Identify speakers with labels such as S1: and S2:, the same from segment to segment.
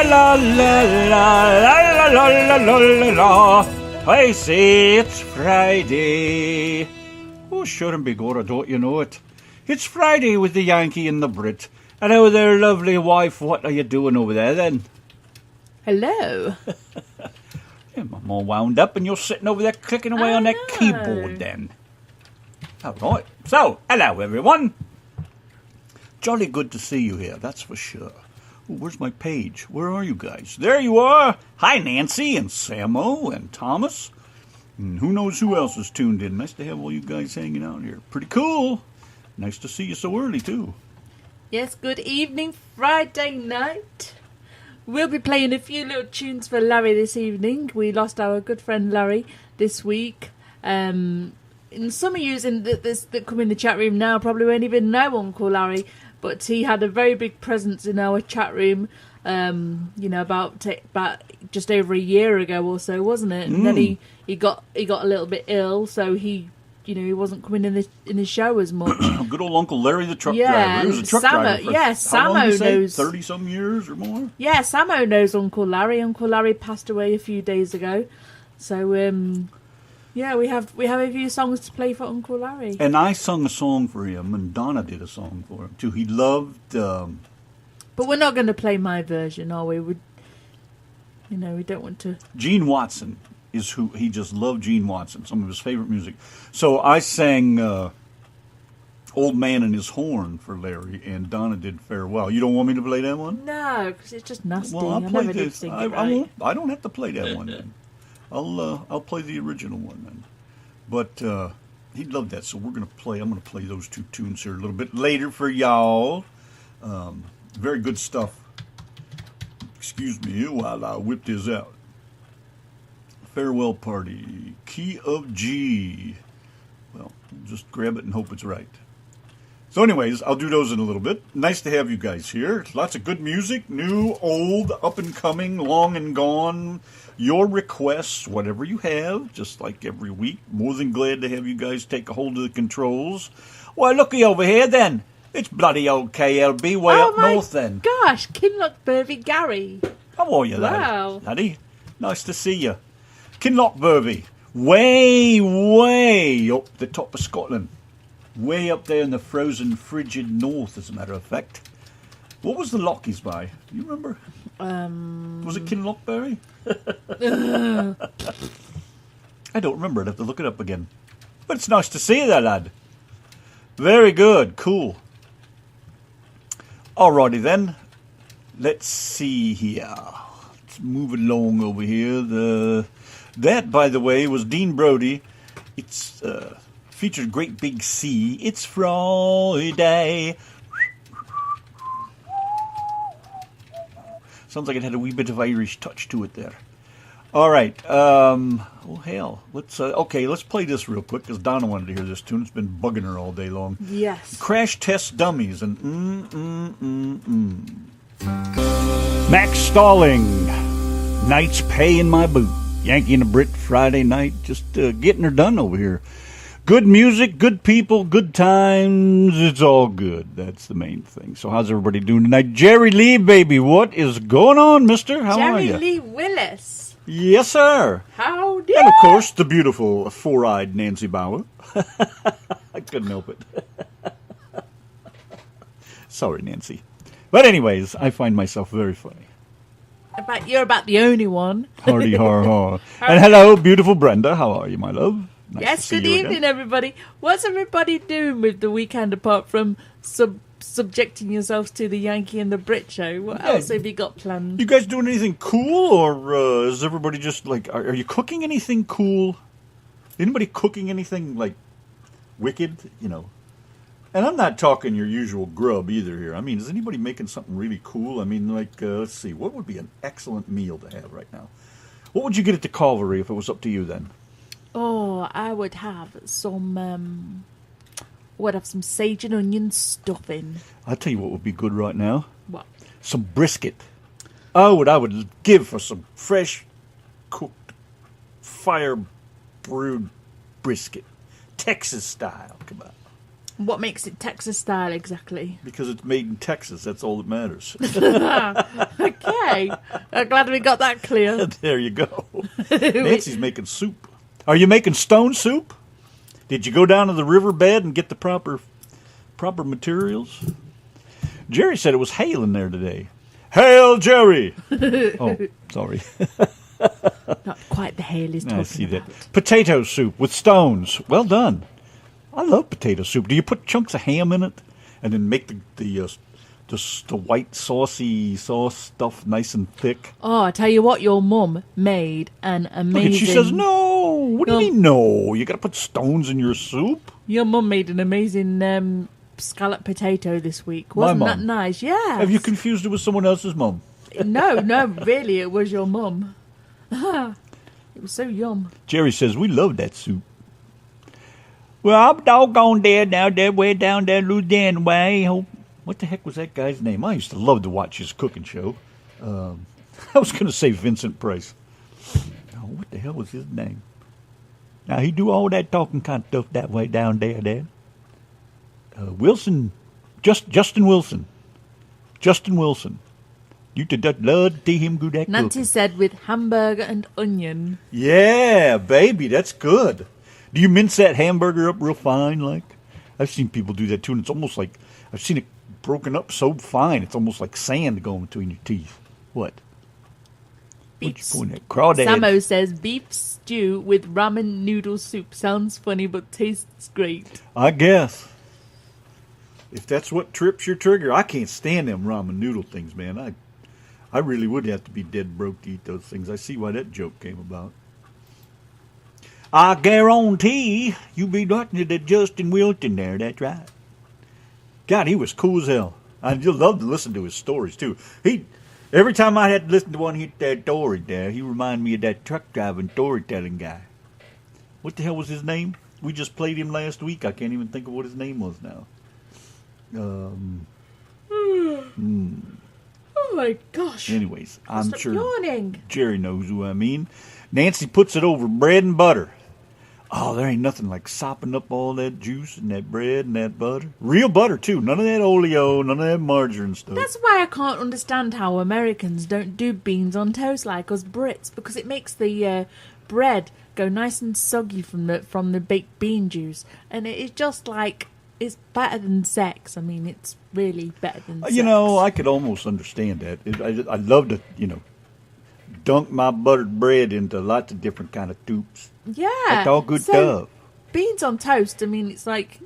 S1: la la la la la la la la la. I say it's Friday. Oh, sure and begorra, don't you know it? It's Friday with the Yankee and the Brit. And oh, there, lovely wife, what are you doing over there then?
S2: Hello.
S1: I'm all wound up and you're sitting over there clicking away on that keyboard then. All right. So, hello everyone. Jolly good to see you here, that's for sure. Oh, where's my page? Where are you guys? There you are. Hi, Nancy and Samo and Thomas. And who knows who else is tuned in. Nice to have all you guys hanging out here. Pretty cool. Nice to see you so early, too.
S2: Yes, good evening, Friday night. We'll be playing a few little tunes for Larry this evening. We lost our good friend Larry this week. And some of you that come in the chat room now probably won't even know Uncle Larry, but he had a very big presence in our chat room, about just over a year ago or so, wasn't it? And then he got a little bit ill, so he wasn't coming in the show as much.
S1: Good old Uncle Larry, the truck driver. He was a truck driver for
S2: Samo knows
S1: 30-some years or more.
S2: Yeah, Samo knows Uncle Larry. Uncle Larry passed away a few days ago, so we have a few songs to play for Uncle Larry.
S1: And I sung a song for him, and Donna did a song for him too. He loved.
S2: But we're not going to play my version, are we? We don't want to.
S1: Gene Watson is who he just loved. Gene Watson, some of his favorite music. So I sang "Old Man and His Horn" for Larry, and Donna did "Farewell." You don't want me to play that one?
S2: No, because it's just nasty.
S1: Well, I'll play this. I
S2: won't.
S1: I don't have to play that one then. I'll play the original one then. But he loved that, so I'm gonna play those two tunes here a little bit later for y'all. Very good stuff. Excuse me while I whip this out. Farewell Party, key of G. Well, just grab it and hope it's right. So anyways, I'll do those in a little bit. Nice to have you guys here. Lots of good music, new, old, up and coming, long and gone. Your requests, whatever you have, just like every week. More than glad to have you guys take a hold of the controls. Why, looky over here then. It's bloody old KLB way up north then.
S2: Gosh, Kinloch Burvey Gary.
S1: How are you,
S2: Wow.
S1: laddie? Nice to see you. Kinloch Burvey, way up the top of Scotland. Way up there in the frozen, frigid north, as a matter of fact. What was the loch he's by? Do you remember? Was it Kinlochbury? I don't remember. I'd have to look it up again. But it's nice to see you there, lad. Very good. Cool. Alrighty then. Let's see here. Let's move along over here. That, by the way, was Dean Brody. It's featured Great Big Sea. It's Friday. Sounds like it had a wee bit of Irish touch to it there. All right. Oh, hell. Let's play this real quick because Donna wanted to hear this tune. It's been bugging her all day long.
S2: Yes.
S1: Crash Test Dummies and Max Stalling. Night's Pay in My Boot. Yankee and the Brit Friday night. Just getting her done over here. Good music, good people, good times. It's all good. That's the main thing. So how's everybody doing tonight? Jerry Lee, baby, what is going on, mister? How are you?
S2: Jerry Lee Willis.
S1: Yes, sir.
S2: Howdy.
S1: And, of course, the beautiful four-eyed Nancy Bauer. I couldn't help it. Sorry, Nancy. But anyways, I find myself very funny.
S2: You're about the only one.
S1: Hardy har har. And hello, beautiful Brenda. How are you, my love? Nice
S2: yes, good evening, everybody. What's everybody doing with the weekend apart from subjecting yourselves to the Yankee and the Brit show? What else have you got planned?
S1: You guys doing anything cool, or is everybody just like, are you cooking anything cool? Anybody cooking anything like wicked, And I'm not talking your usual grub either here. I mean, is anybody making something really cool? I mean, like, let's see, what would be an excellent meal to have right now? What would you get at the Calvary if it was up to you then?
S2: Oh, I would have some, some sage and onion stuffing.
S1: I'll tell you what would be good right now.
S2: What?
S1: Some brisket. Oh, what I would give for some fresh, cooked, fire-brewed brisket. Texas style, come on.
S2: What makes it Texas style exactly?
S1: Because it's made in Texas, that's all that matters.
S2: Okay. Okay. I'm glad we got that clear.
S1: There you go. Nancy's making soup. Are you making stone soup? Did you go down to the riverbed and get the proper materials? Jerry said it was hailing there today. Hail, Jerry! Oh, sorry.
S2: Not quite the hail he's talking
S1: I see
S2: about.
S1: that. Potato soup with stones. Well done. I love potato soup. Do you put chunks of ham in it and then make the white saucy sauce stuff nice and thick?
S2: Oh, I tell you what, your mum made an amazing...
S1: Look, she says, no. What do you mean, no? You got to put stones in your soup?
S2: Your mum made an amazing scallop potato this week.
S1: My
S2: Wasn't that
S1: mum?
S2: nice? Yeah.
S1: Have you confused it with someone else's mum?
S2: No, really, it was your mum. It was so yum.
S1: Jerry says, we love that soup. Well, I'm doggone dead now, that way down there, Louisiana way. What the heck was that guy's name? I used to love to watch his cooking show. I was going to say Vincent Price. Oh, what the hell was his name? Now, he do all that talking kind of stuff that way down there, Dad. Wilson. Justin Wilson. Justin Wilson. You to love to see him do that
S2: Nancy
S1: cooking.
S2: said with hamburger and onion.
S1: Yeah, baby, that's good. Do you mince that hamburger up real fine? Like, I've seen people do that too, and it's almost like I've seen it broken up so fine it's almost like sand going between your teeth. What?
S2: Beef.
S1: What you putting that crawdad?
S2: Samo says beef stew with ramen noodle soup. Sounds funny but tastes great.
S1: I guess. If that's what trips your trigger, I can't stand them ramen noodle things, man. I really would have to be dead broke to eat those things. I see why that joke came about. I guarantee you be talking to Justin Wilson there. That's right. God, he was cool as hell. I just love to listen to his stories too. Every time I had to listen to one hit that story there, he reminded me of that truck driving storytelling guy. What the hell was his name? We just played him last week. I can't even think of what his name was now.
S2: Oh my gosh.
S1: Anyways, I'm
S2: Stop
S1: sure
S2: yawning.
S1: Jerry knows who I mean. Nancy puts it over bread and butter. Oh, there ain't nothing like sopping up all that juice and that bread and that butter. Real butter, too. None of that oleo, none of that margarine stuff.
S2: That's why I can't understand how Americans don't do beans on toast like us Brits, because it makes the bread go nice and soggy from the baked bean juice, and it's just like it's better than sex. I mean, it's really better than sex.
S1: You know, I could almost understand that. I love to, dunk my buttered bread into lots of different kind of soups.
S2: Yeah,
S1: That's all good stuff.
S2: Beans on toast. I mean, it's like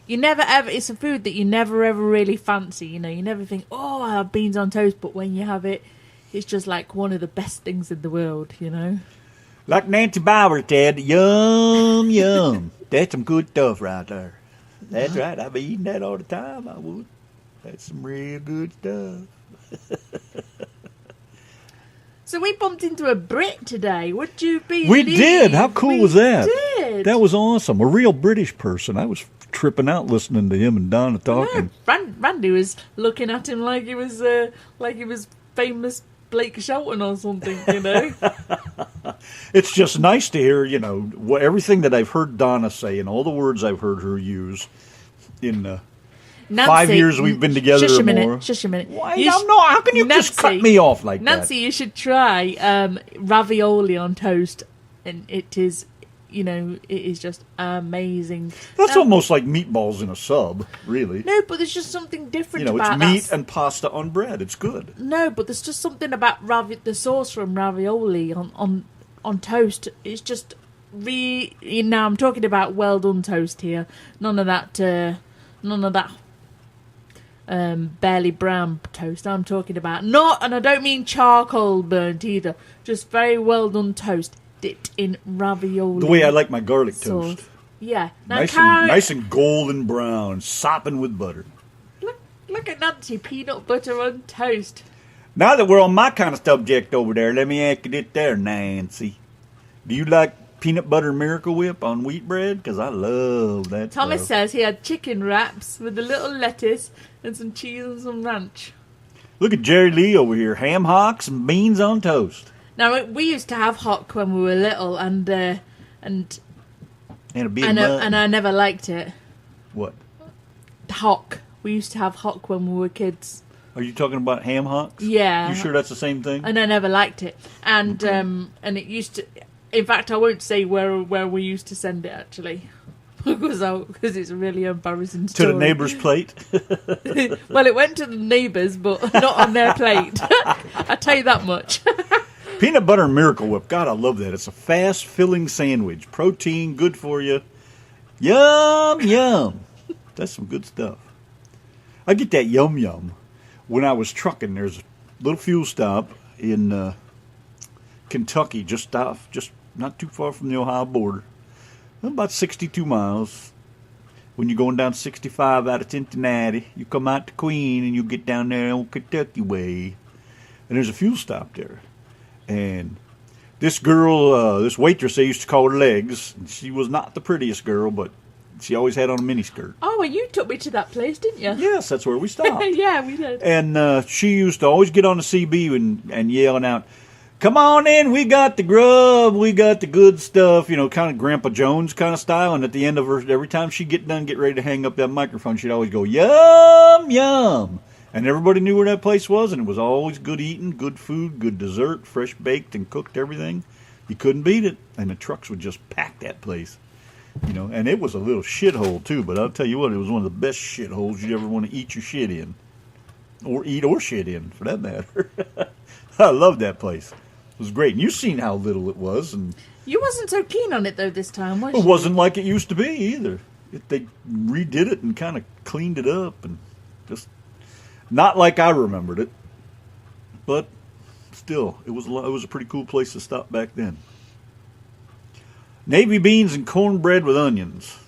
S2: you never ever. It's a food that you never ever really fancy. You never think, oh, I have beans on toast. But when you have it, it's just like one of the best things in the world.
S1: Like Nancy Bauer said, yum, yum. That's some good stuff right there. That's right. I'd be eating that all the time. I would. That's some real good stuff.
S2: So we bumped into a Brit today. Would you be?
S1: We did. How cool was that?
S2: Did.
S1: That was awesome. A real British person. I was tripping out listening to him and Donna talking.
S2: Randy was looking at him like he was famous Blake Shelton or something.
S1: It's just nice to hear, everything that I've heard Donna say and all the words I've heard her use in
S2: Nancy,
S1: 5 years we've been together
S2: shush
S1: or
S2: a minute,
S1: more.
S2: Shush a minute.
S1: Why? How can you just cut me off like
S2: Nancy, you should try ravioli on toast, and it is, it is just amazing.
S1: That's almost like meatballs in a sub, really.
S2: No, but there's just something different about
S1: it's meat and pasta on bread. It's good.
S2: No, but there's just something about the sauce from ravioli on toast. It's just now I'm talking about well done toast here. None of that barely brown toast. I'm talking about and I don't mean charcoal burnt either. Just very well done toast dipped in ravioli.
S1: The way I like my garlic
S2: sauce.
S1: toast.
S2: Yeah, now
S1: nice and golden brown, sopping with butter.
S2: Look at Nancy, peanut butter on toast.
S1: Now that we're on my kind of subject over there, let me ask you this there, Nancy. Do you like peanut butter Miracle Whip on wheat bread? Because I love that
S2: Thomas
S1: stuff.
S2: says he had chicken wraps with a little lettuce and some cheese and some ranch.
S1: Look at Jerry Lee over here, ham hocks and beans on toast.
S2: Now, we used to have hock when we were little, and
S1: a bit
S2: and I never liked it.
S1: What?
S2: Hock. We used to have hock when we were kids.
S1: Are you talking about ham hocks?
S2: Yeah.
S1: You sure that's the same thing?
S2: And I never liked it. And
S1: Okay.
S2: and it used to... In fact, I won't say where we used to send it, actually. because it's a really embarrassing
S1: To
S2: story.
S1: the neighbor's plate?
S2: Well, it went to the neighbours, but not on their plate. I tell you that much.
S1: Peanut butter and Miracle Whip. God, I love that. It's a fast, filling sandwich. Protein, good for you. Yum, yum. That's some good stuff. I get that yum, yum when I was trucking. There's a little fuel stop in Kentucky, just not too far from the Ohio border. About 62 miles. When you're going down 65 out of Cincinnati, you come out to Queen and you get down there on Kentucky way. And there's a fuel stop there. And this girl, this waitress, they used to call her Legs. She was not the prettiest girl, but she always had on a miniskirt.
S2: Oh, well, you took me to that place, didn't you?
S1: Yes, that's where we stopped.
S2: Yeah, we did.
S1: And she used to always get on the CB and yelling out, "Come on in, we got the grub, we got the good stuff," kind of Grandpa Jones kind of style. And at the end of her, every time she'd get ready to hang up that microphone, she'd always go, "Yum, yum." And everybody knew where that place was, and it was always good eating, good food, good dessert, fresh baked and cooked everything. You couldn't beat it. And the trucks would just pack that place. And it was a little shithole too, but I'll tell you what, it was one of the best shitholes you'd ever want to eat your shit in. Or eat or shit in, for that matter. I loved that place. It was great. And you've seen how little it was. And
S2: You wasn't so keen on it, though, this time, was you?
S1: it wasn't like it used to be either. They redid it and kind of cleaned it up. And just not like I remembered it. But still, it was a pretty cool place to stop back then. Navy beans and cornbread with onions.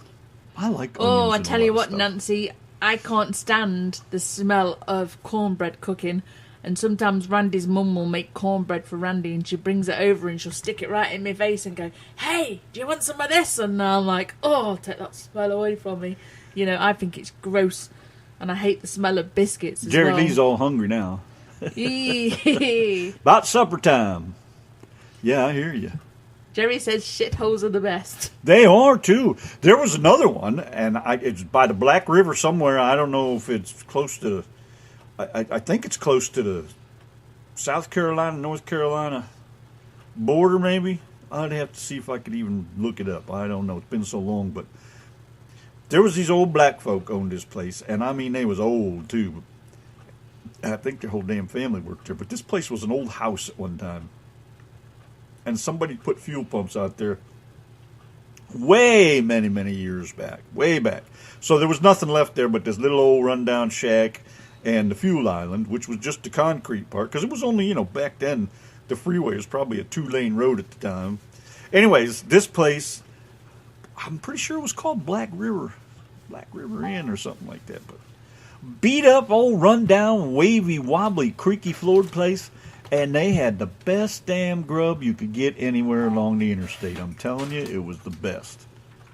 S1: I like onions.
S2: Oh, I
S1: in a
S2: tell
S1: lot
S2: you
S1: of
S2: what,
S1: stuff.
S2: Nancy, I can't stand the smell of cornbread cooking. And sometimes Randy's mum will make cornbread for Randy and she brings it over and she'll stick it right in my face and go, "Hey, do you want some of this?" And I'm like, "Oh, take that smell away from me." I think it's gross. And I hate the smell of biscuits as
S1: Jerry
S2: well.
S1: Lee's all hungry now.
S2: Eee.
S1: About supper time. Yeah, I hear you.
S2: Jerry says shitholes are the best.
S1: They are, too. There was another one, and it's by the Black River somewhere. I don't know if it's close to... I think it's close to the South Carolina, North Carolina border, maybe. I'd have to see if I could even look it up. I don't know. It's been so long, but... There was these old black folk owned this place, and I mean, they was old, too. I think their whole damn family worked there. But this place was an old house at one time. And somebody put fuel pumps out there way many, many years back. Way back. So there was nothing left there but this little old rundown shack and the fuel island, which was just the concrete part. Because it was only, back then, the freeway was probably a 2-lane road at the time. Anyways, this place, I'm pretty sure it was called Black River Inn or something like that. But beat up, old rundown, wavy, wobbly, creaky floored place. And they had the best damn grub you could get anywhere along the interstate. I'm telling you, it was the best.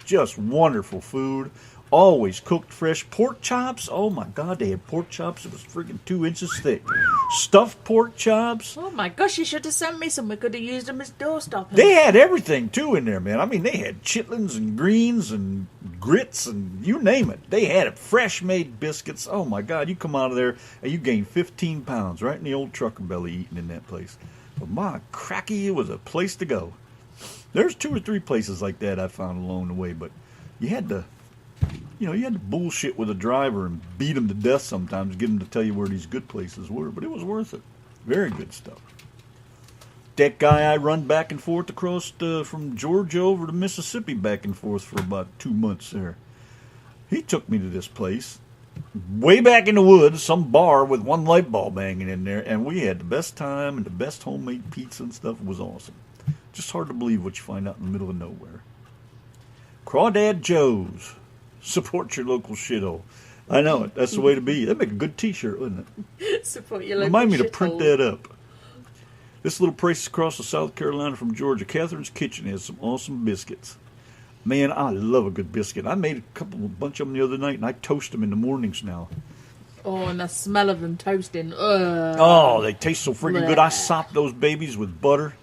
S1: Just wonderful food. Always cooked fresh. Pork chops. Oh my God, they had pork chops. It was freaking 2 inches thick. Stuffed pork chops.
S2: Oh my gosh, you should have sent me some. We could have used them as doorstoppers.
S1: They had everything too in there, man. I mean, they had chitlins and greens and grits and you name it. They had it. Fresh made biscuits. Oh my God, you come out of there and you gain 15 pounds right in the old trucker belly eating in that place. But my cracky, it was a place to go. There's 2 or 3 places like that I found along the way, but you had to bullshit with a driver and beat him to death sometimes, get him to tell you where these good places were, but it was worth it. Very good stuff. That guy I run back and forth across from Georgia over to Mississippi back and forth for about 2 months there. He took me to this place, way back in the woods, some bar with one light bulb hanging in there, and we had the best time and the best homemade pizza and stuff. It was awesome. Just hard to believe what you find out in the middle of nowhere. Crawdad Joe's. Support your local shithole. I know it. That's the way to be. That'd make a good T-shirt, wouldn't it?
S2: Support your local
S1: Remind me to
S2: shithole.
S1: print that up. This little place across the South Carolina from Georgia, Catherine's Kitchen, has some awesome biscuits. Man, I love a good biscuit. I made a bunch of them the other night, and I toast them in the mornings now.
S2: Oh, and the smell of them toasting. Ugh.
S1: Oh, they taste so freaking good. I sop those babies with butter.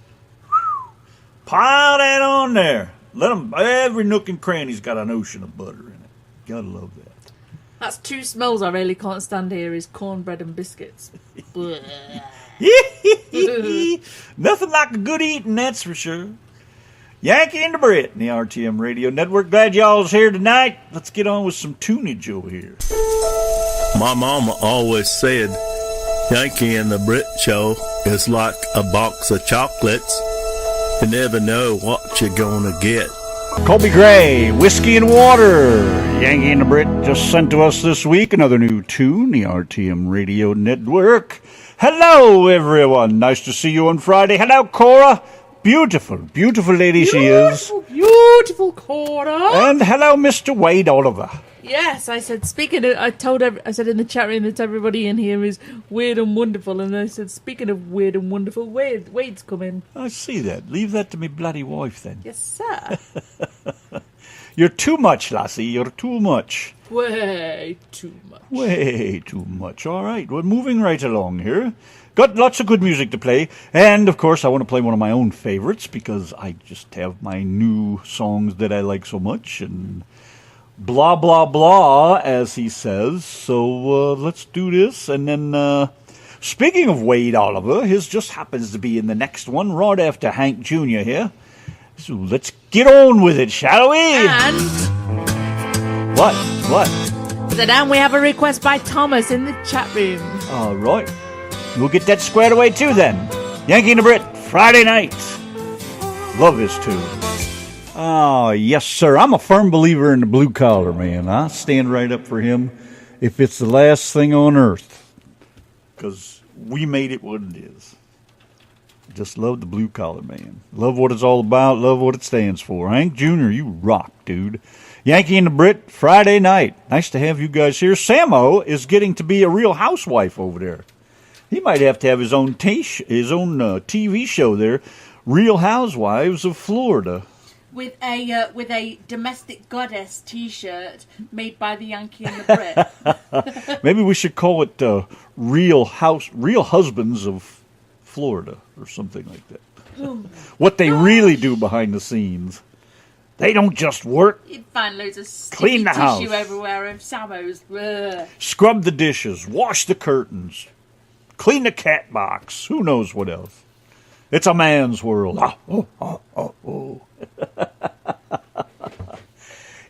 S1: Pile that on there. Let them. Every nook and cranny's got an ocean of butter in it. Gotta love that.
S2: That's two smells I really can't stand here is cornbread and biscuits.
S1: Nothing like a good eating, that's for sure. Yankee and the Brit in the RTM Radio Network. Glad y'all's here tonight. Let's get on with some tunage over here.
S3: My mama always said Yankee and the Brit show is like a box of chocolates. You never know what you're gonna get.
S1: Colby Gray, Whiskey and Water. Yankee and the Brit just sent to us this week another new tune, the RTM Radio Network. Hello, everyone. Nice to see you on Friday. Hello, Cora. Beautiful, beautiful lady she is.
S2: Beautiful Cora.
S1: And hello, Mr. Wade Oliver.
S2: Yes, I said, I said in the chat room that everybody in here is weird and wonderful, and I said, speaking of weird and wonderful, Wade's coming.
S1: I see that. Leave that to me bloody wife, then.
S2: Yes, sir.
S1: You're too much, lassie. You're too much.
S2: Way too much.
S1: Way too much. All right, we're moving right along here. Got lots of good music to play, and of course I want to play one of my own favorites because I just have my new songs that I like so much, and blah, blah, blah, as he says. So let's do this. And then, speaking of Wade Oliver, his just happens to be in the next one, right after Hank Jr. here. So let's get on with it, shall we?
S2: And...
S1: What?
S2: So then we have a request by Thomas in the chat room.
S1: All right. We'll get that squared away, too, then. Yankee and the Brit, Friday night. Love this tune. Oh, yes, sir. I'm a firm believer in the blue collar, man. I stand right up for him if it's the last thing on earth. Because we made it what it is. Just love the blue collar, man. Love what it's all about. Love what it stands for. Hank Jr., you rock, dude. Yankee and the Brit, Friday night. Nice to have you guys here. Samo is getting to be a real housewife over there. He might have to have his own TV show there, Real Housewives of Florida.
S2: With a domestic goddess T-shirt made by the Yankee and the Brit.
S1: Maybe we should call it Real Husbands of Florida or something like that. What they really do behind the scenes. They don't just work.
S2: You'd find loads of
S1: Clean the
S2: tissue
S1: house.
S2: everywhere of Samo's.
S1: Scrub the dishes, wash the curtains, clean the cat box. Who knows what else? It's a man's world. Oh.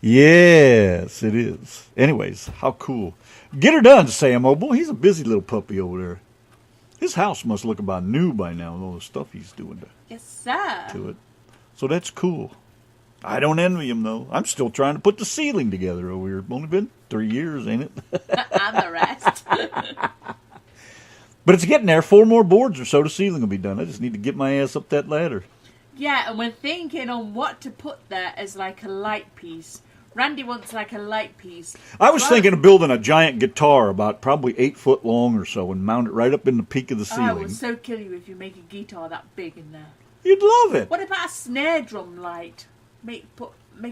S1: Yes, it is. Anyways, how cool. Get her done, Sam. Oh, boy, he's a busy little puppy over there. His house must look about new by now with all the stuff he's doing
S2: Yes, sir.
S1: to it. So that's cool. I don't envy him, though. I'm still trying to put the ceiling together over here. Only been 3 years, ain't it?
S2: And the rest.
S1: But it's getting there. 4 more boards or so, the ceiling will be done. I just need to get my ass up that ladder.
S2: Yeah, and we're thinking on what to put there as like a light piece. Randy wants like a light piece.
S1: I was thinking of building a giant guitar about probably 8 foot long or so and mount it right up in the peak of the ceiling.
S2: I would so kill you if you make a guitar that big in there.
S1: You'd love it.
S2: What about a snare drum light? Make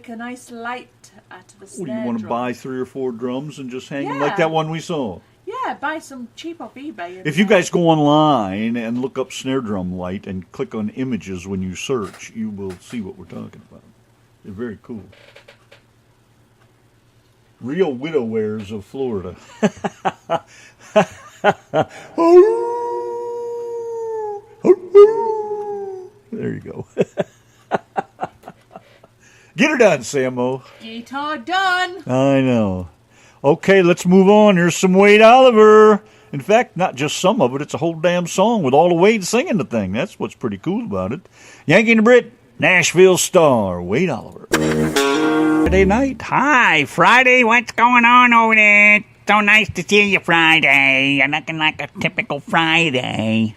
S2: a nice light out of a snare
S1: You want to
S2: drum.
S1: buy 3 or 4 drums and just hang them like that one we saw?
S2: Yeah, buy some cheap off eBay.
S1: If you guys go online and look up snare drum light and click on images when you search, you will see what we're talking about. They're very cool. Real widow wares of Florida. There you go. Get her done, Samo.
S2: Guitar done.
S1: I know. Okay, let's move on. Here's some Wade Oliver. In fact, not just some of it. It's a whole damn song with all the Wade singing the thing. That's what's pretty cool about it. Yankee and the Brit, Nashville star, Wade Oliver. Friday night.
S4: Hi, Friday. What's going on over there? So nice to see you, Friday. You're looking like a typical Friday.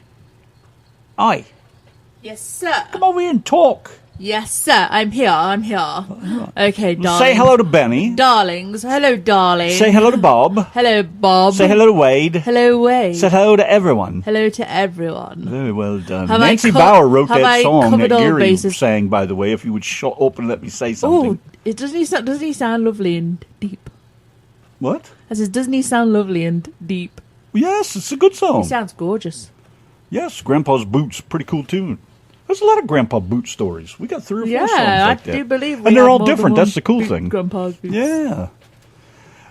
S4: Oi,
S2: Yes, sir.
S1: Come over here and talk.
S2: Yes, sir. I'm here. Okay, darling.
S1: Say hello to Benny.
S2: Darlings. Hello, darling.
S1: Say hello to Bob.
S2: Hello, Bob.
S1: Say hello to Wade.
S2: Hello, Wade.
S1: Say hello to everyone.
S2: Hello to everyone.
S1: Very well done.
S2: Have
S1: Nancy
S2: I co-
S1: Bauer wrote
S2: have
S1: that
S2: I
S1: song that
S2: covered all
S1: Gary
S2: bases?
S1: sang, by the way, if you would open and let me say something.
S2: Oh, doesn't he sound lovely and deep?
S1: What?
S2: I says, doesn't he sound lovely and deep?
S1: Yes, it's a good song.
S2: He sounds gorgeous.
S1: Yes, Grandpa's Boots, pretty cool tune. There's a lot of Grandpa Boot stories. We got 3 or 4 songs like that.
S2: I do believe we
S1: and they're
S2: have
S1: all
S2: more than
S1: different.
S2: one
S1: That's the cool
S2: big
S1: thing.
S2: Grandpa's Boots.
S1: Yeah.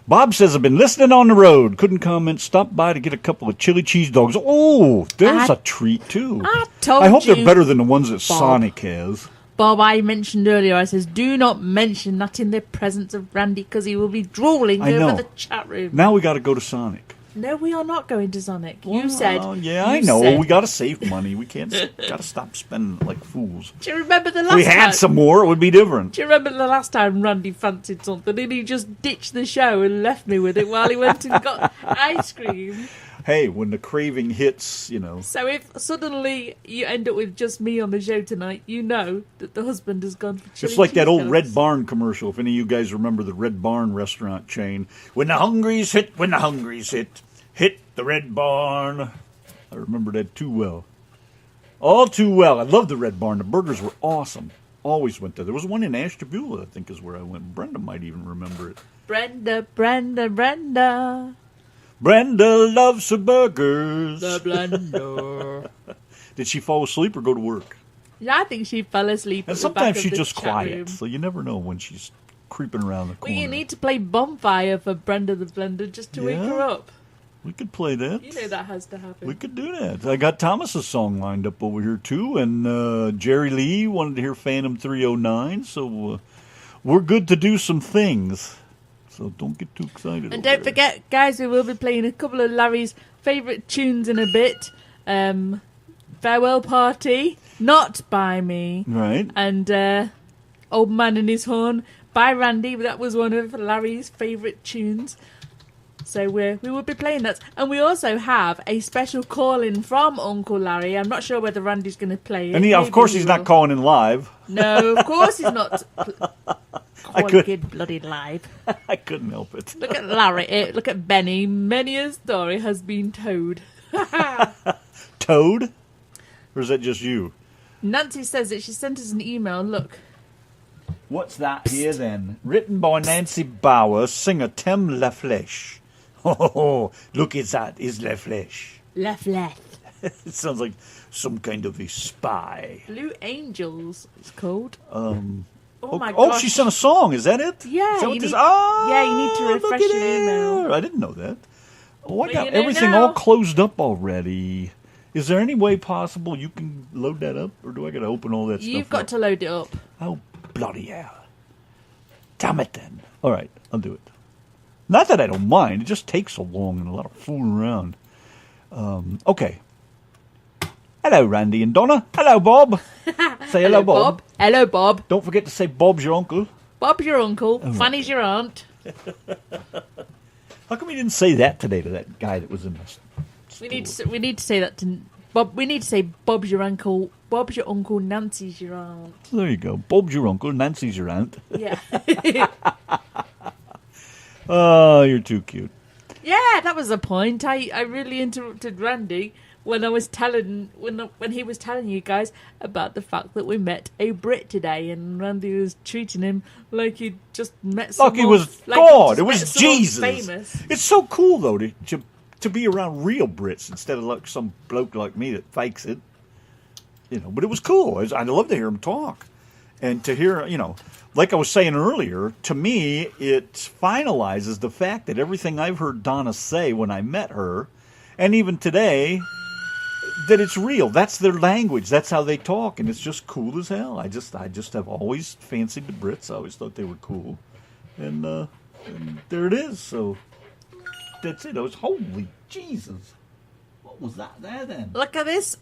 S1: Bob says, I've been listening on the road. Couldn't comment. Stopped by to get a couple of chili cheese dogs. Oh, there's a treat, too.
S2: I
S1: hope they're better than the ones that Sonic has.
S2: Bob, I mentioned earlier, I says, do not mention that in the presence of Randy because he will be drooling over the chat room.
S1: Now we got to go to Sonic.
S2: No, we are not going to Sonic. You said.
S1: I know. We got to save money. We can't. Got to stop spending like fools.
S2: Do you remember the last
S1: time?
S2: time?
S1: We had some more, it would be different.
S2: Do you remember the last time Randy fancied something and he just ditched the show and left me with it while he went and got ice cream?
S1: Hey, when the craving hits, you know.
S2: So if suddenly you end up with just me on the show tonight, you know that the husband has gone for chili.
S1: It's like that old
S2: dogs.
S1: Red Barn commercial. If any of you guys remember the Red Barn restaurant chain. When the hungries hit, hit the Red Barn. I remember that too well. All too well. I love the Red Barn. The burgers were awesome. Always went there. There was one in Ashtabula, I think is where I went. Brenda might even remember it.
S2: Brenda.
S1: Brenda loves her burgers.
S2: The blender.
S1: Did she fall asleep or go to work?
S2: Yeah, I think she fell asleep.
S1: And
S2: at
S1: sometimes
S2: the back
S1: she's
S2: of the
S1: just
S2: chat
S1: quiet,
S2: room.
S1: so you never know when she's creeping around the corner.
S2: Well, you need to play Bonfire for Brenda the Blender just to wake her up.
S1: We could play that.
S2: You know that has to happen.
S1: We could do that. I got Thomas's song lined up over here, too, and Jerry Lee wanted to hear Phantom 309, so we're good to do some things. So don't get too excited.
S2: And don't forget, guys, we will be playing a couple of Larry's favourite tunes in a bit. Farewell Party, Not By Me.
S1: Right.
S2: And Old Man and His Horn by Randy. That was one of Larry's favourite tunes. So we will be playing that. And we also have a special call-in from Uncle Larry. I'm not sure whether Randy's going to play it.
S1: And of course he's not calling in live.
S2: No, of course he's not calling bloody live.
S1: I couldn't help it.
S2: Look at Larry. Look at Benny. Many a story has been told.
S1: Toad? Or is that just you?
S2: Nancy says that she sent us an email. Look.
S1: What's that here then? Written by Nancy Bauer, singer Tim LaFleche. Oh, look at that, is LaFleche.
S2: LaFleche.
S1: It sounds like some kind of a spy.
S2: Blue Angels, it's called.
S1: Oh
S2: my
S1: Oh,
S2: gosh.
S1: she sent a song, is that it?
S2: Yeah,
S1: Is that
S2: you
S1: what
S2: need-
S1: this-
S2: yeah, you need to
S1: look
S2: refresh
S1: at
S2: your email.
S1: here. I didn't know that. Oh, I got
S2: you know
S1: everything
S2: now.
S1: all closed up already. Is there any way possible you can load that up? Or do I got to open all that stuff
S2: You've got
S1: up?
S2: to load it up.
S1: Oh, bloody hell. Damn it then. All right, I'll do it. Not that I don't mind. It just takes so long and a lot of fooling around. Okay. Hello, Randy and Donna. Hello, Bob. Say hello, Bob.
S2: Hello, Bob.
S1: Don't forget to say Bob's your uncle.
S2: Bob's your uncle. Fanny's your aunt.
S1: How come you didn't say that today to that guy that was in this?
S2: We need to say that to Bob. We need to say Bob's your uncle. Bob's your uncle. Nancy's your aunt.
S1: There you go. Bob's your uncle. Nancy's your aunt.
S2: Yeah.
S1: Oh, you're too cute.
S2: Yeah, that was the point. I really interrupted Randy when I was when he was telling you guys about the fact that we met a Brit today, and Randy was treating him like he'd just met someone.
S1: Like he was
S2: like
S1: God.
S2: he'd
S1: It
S2: just
S1: was
S2: met someone
S1: Jesus.
S2: Famous.
S1: It's so cool though to be around real Brits instead of like some bloke like me that fakes it. You know, but it was cool. I love to hear him talk, and to hear, you know, like I was saying earlier, to me it finalizes the fact that everything I've heard Donna say when I met her, and even today, that it's real. That's their language. That's how they talk, and it's just cool as hell. I just have always fancied the Brits. I always thought they were cool, and there it is. So that's it. I was holy Jesus. What was that there then?
S2: Look at this.